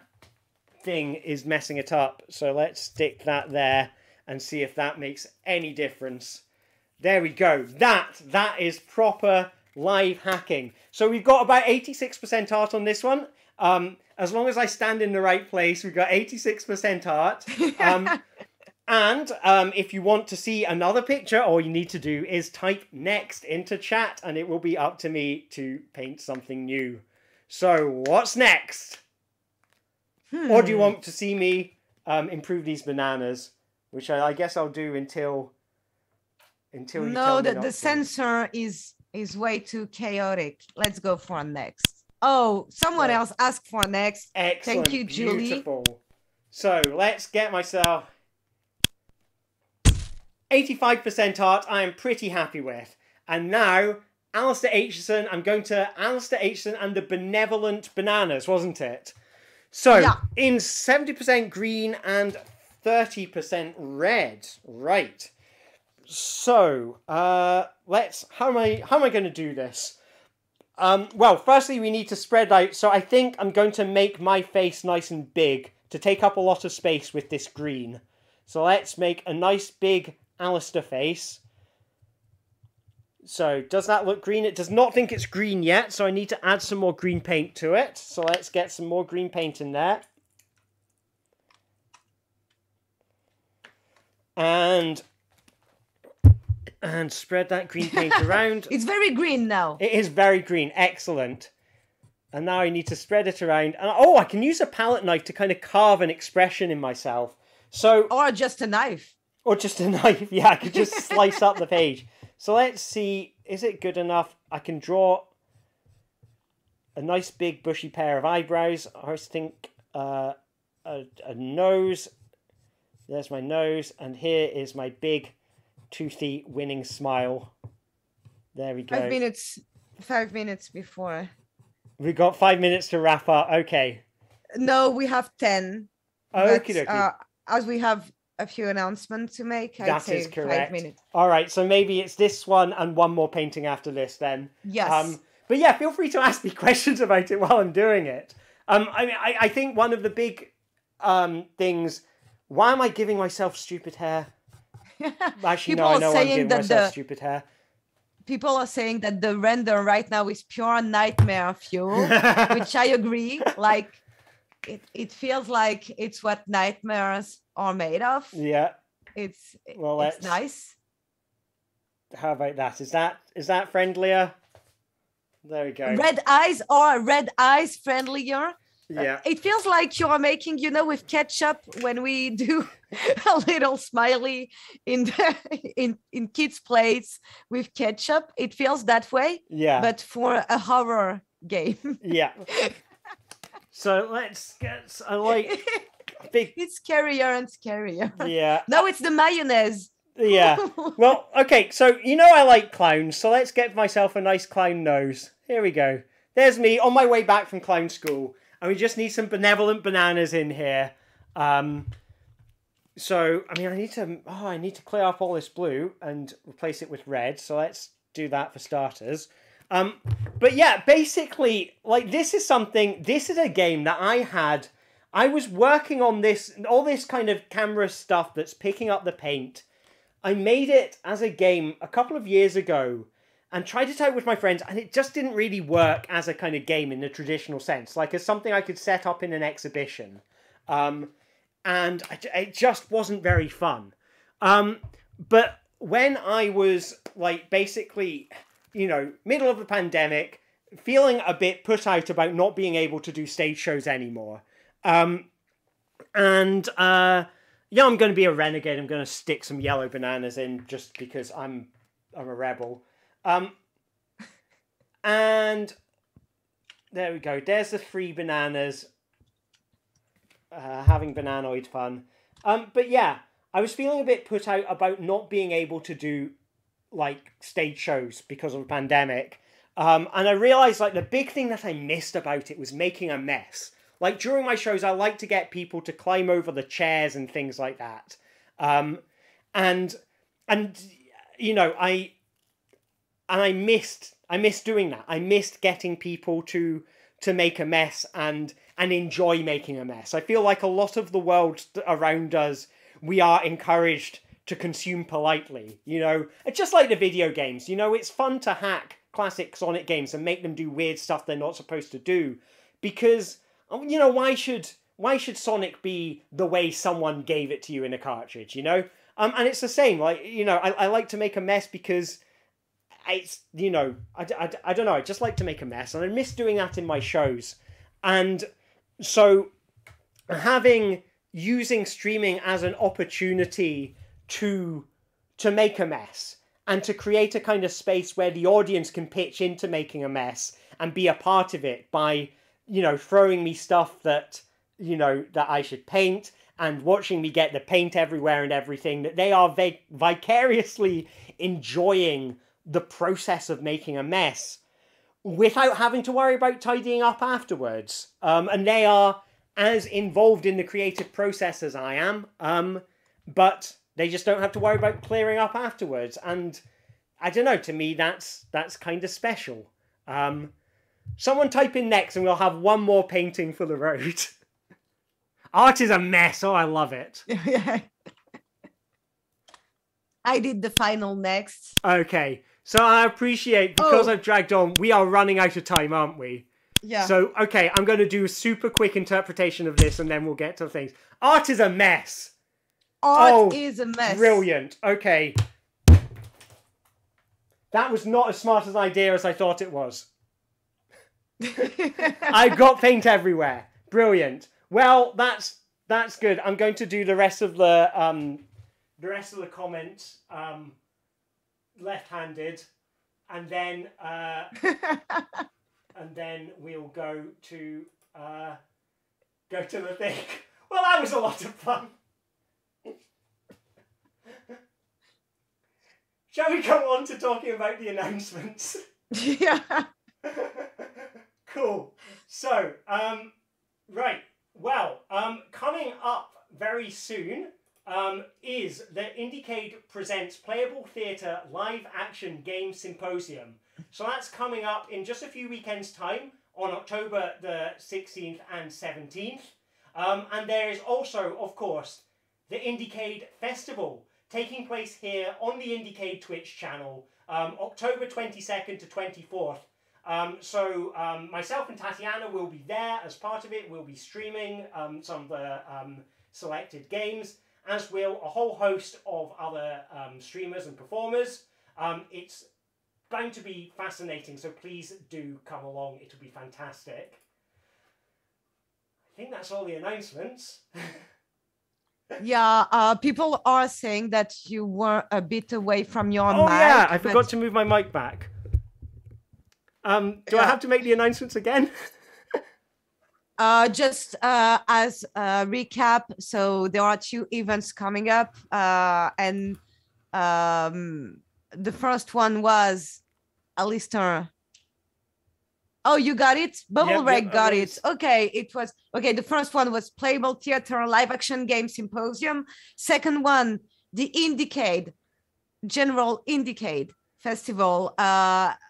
thing is messing it up. So let's stick that there and see if that makes any difference. There we go. That is proper live hacking. So we've got about 86% art on this one. As long as I stand in the right place, we've got 86% art. And if you want to see another picture, all you need to do is type next into chat and it will be up to me to paint something new. So what's next? Or do you want to see me improve these bananas? Which I guess I'll do until you tell me not the sensor is way too chaotic. Let's go for next. Oh, someone else asked for next. Excellent. Thank you, Julie. Beautiful. So let's get myself 85% art. I am pretty happy with. And now, Alistair Aitcheson. I'm going to Alistair Aitcheson and the Benevolent Bananas, wasn't it? So yeah. In 70% green and 30% red. Right. So, how am I going to do this? Well, firstly, we need to spread out. So I think I'm going to make my face nice and big to take up a lot of space with this green. So let's make a nice big Alistair face. So does that look green? It does not think it's green yet. So I need to add some more green paint to it. So let's get some more green paint in there. And spread that green paint around. It's very green now. It is very green. Excellent. And now I need to spread it around. And oh, I can use a palette knife to kind of carve an expression in myself. So or just a knife. Or just a knife. Yeah, I could just slice up the page. So let's see. Is it good enough? I can draw a nice big bushy pair of eyebrows. I think a nose. There's my nose. And here is my big toothy winning smile. There we go. 5 minutes. 5 minutes before. We've got 5 minutes to wrap up. Okay. No, we have 10. Okie But, dokie. as we have a few announcements to make, I'd That say is correct. 5 minutes. All right, so maybe it's this one and one more painting after this then. Yes. But yeah, feel free to ask me questions about it while I'm doing it. I think one of the big things. Why am I giving myself stupid hair? Actually, no, I know I'm giving myself stupid hair. People are saying that the render right now is pure nightmare fuel, which I agree. Like, it feels like it's what nightmares are made of. Yeah. It's Well, nice. How about that? Is that friendlier? There we go. Red eyes friendlier. Yeah. It feels like you are making, with ketchup when we do a little smiley in kids' plates with ketchup. It feels that way. Yeah. But for a horror game. Yeah. So let's get big. It's scarier and scarier. Yeah. No, it's the mayonnaise. Yeah. Well, okay. So I like clowns. So let's get myself a nice clown nose. Here we go. There's me on my way back from clown school. And we just need some benevolent bananas in here. So, I need to clear up all this blue and replace it with red. So let's do that for starters. But yeah, basically, this is a game that I was working on all this kind of camera stuff that's picking up the paint. I made it as a game a couple of years ago and tried it out with my friends, and it just didn't really work as a kind of game in the traditional sense, like as something I could set up in an exhibition. And it just wasn't very fun. But when I was, basically, middle of the pandemic, feeling a bit put out about not being able to do stage shows anymore. I'm going to be a renegade. I'm going to stick some yellow bananas in just because I'm a rebel. And there we go. There's the 3 bananas. Having bananoid fun. But yeah, I was feeling a bit put out about not being able to do stage shows because of the pandemic. And I realized the big thing that I missed about it was making a mess. During my shows, I like to get people to climb over the chairs and things like that. I missed doing that. I missed getting people to make a mess and enjoy making a mess. I feel like a lot of the world around us, we are encouraged to consume politely, just like the video games. It's fun to hack classic Sonic games and make them do weird stuff they're not supposed to do, because why should Sonic be the way someone gave it to you in a cartridge, and it's the same, I like to make a mess because it's, I don't know, I just like to make a mess, and I miss doing that in my shows. And so using streaming as an opportunity to make a mess and to create a kind of space where the audience can pitch into making a mess and be a part of it by, throwing me stuff that, that I should paint and watching me get the paint everywhere and everything, that they are vicariously enjoying the process of making a mess without having to worry about tidying up afterwards. And they are as involved in the creative process as I am, but they just don't have to worry about clearing up afterwards. And I don't know, to me, that's kind of special. Someone type in next and we'll have one more painting for the road. Art is a mess. Oh, I love it. I did the final next. Okay. So I appreciate, because I've dragged on, we are running out of time, aren't we? Yeah. So, okay, I'm going to do a super quick interpretation of this and then we'll get to things. Art is a mess. Art is a mess. Brilliant. Okay. That was not as smart an idea as I thought it was. I've got paint everywhere. Brilliant. Well, that's good. I'm going to do the rest of the comments left-handed, and then we'll go to the thing. Well, that was a lot of fun. Shall we go on to talking about the announcements? Yeah. Cool. So, right. Well, coming up very soon is the IndieCade Presents Playable Theatre Live Action Game Symposium. So that's coming up in just a few weekends' time on October the 16th and 17th. And there is also, of course, the IndieCade Festival taking place here on the IndieCade Twitch channel, October 22nd to 24th. So myself and Tatiana will be there as part of it. We'll be streaming some of the selected games, as will a whole host of other streamers and performers. It's going to be fascinating, so please do come along. It'll be fantastic. I think that's all the announcements. Yeah, people are saying that you were a bit away from your mic. Oh yeah, I forgot to move my mic back. Do I have to make the announcements again? Just as a recap, so there are 2 events coming up, and the first one was Alistair. Oh, you got it? Bubble Reg got it. Okay, it was okay. The first one was Playable Theatre Live Action Game Symposium. Second one, the IndieCade, General IndieCade Festival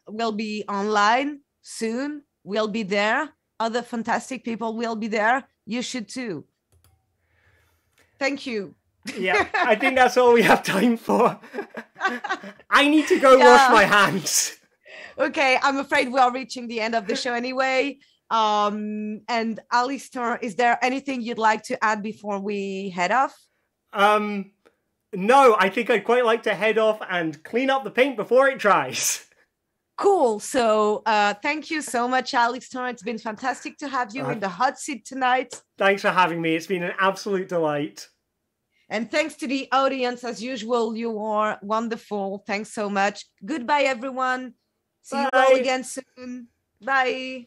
will be online soon. We'll be there. Other fantastic people will be there. You should too. Thank you. Yeah, I think that's all we have time for. I need to go wash my hands. Okay, I'm afraid we are reaching the end of the show anyway. And Alistair, is there anything you'd like to add before we head off? No, I think I'd quite like to head off and clean up the paint before it dries. Cool. So thank you so much, Alistair. It's been fantastic to have you in the hot seat tonight. Thanks for having me. It's been an absolute delight. And thanks to the audience, as usual, you are wonderful. Thanks so much. Goodbye, everyone. See you all again soon. Bye.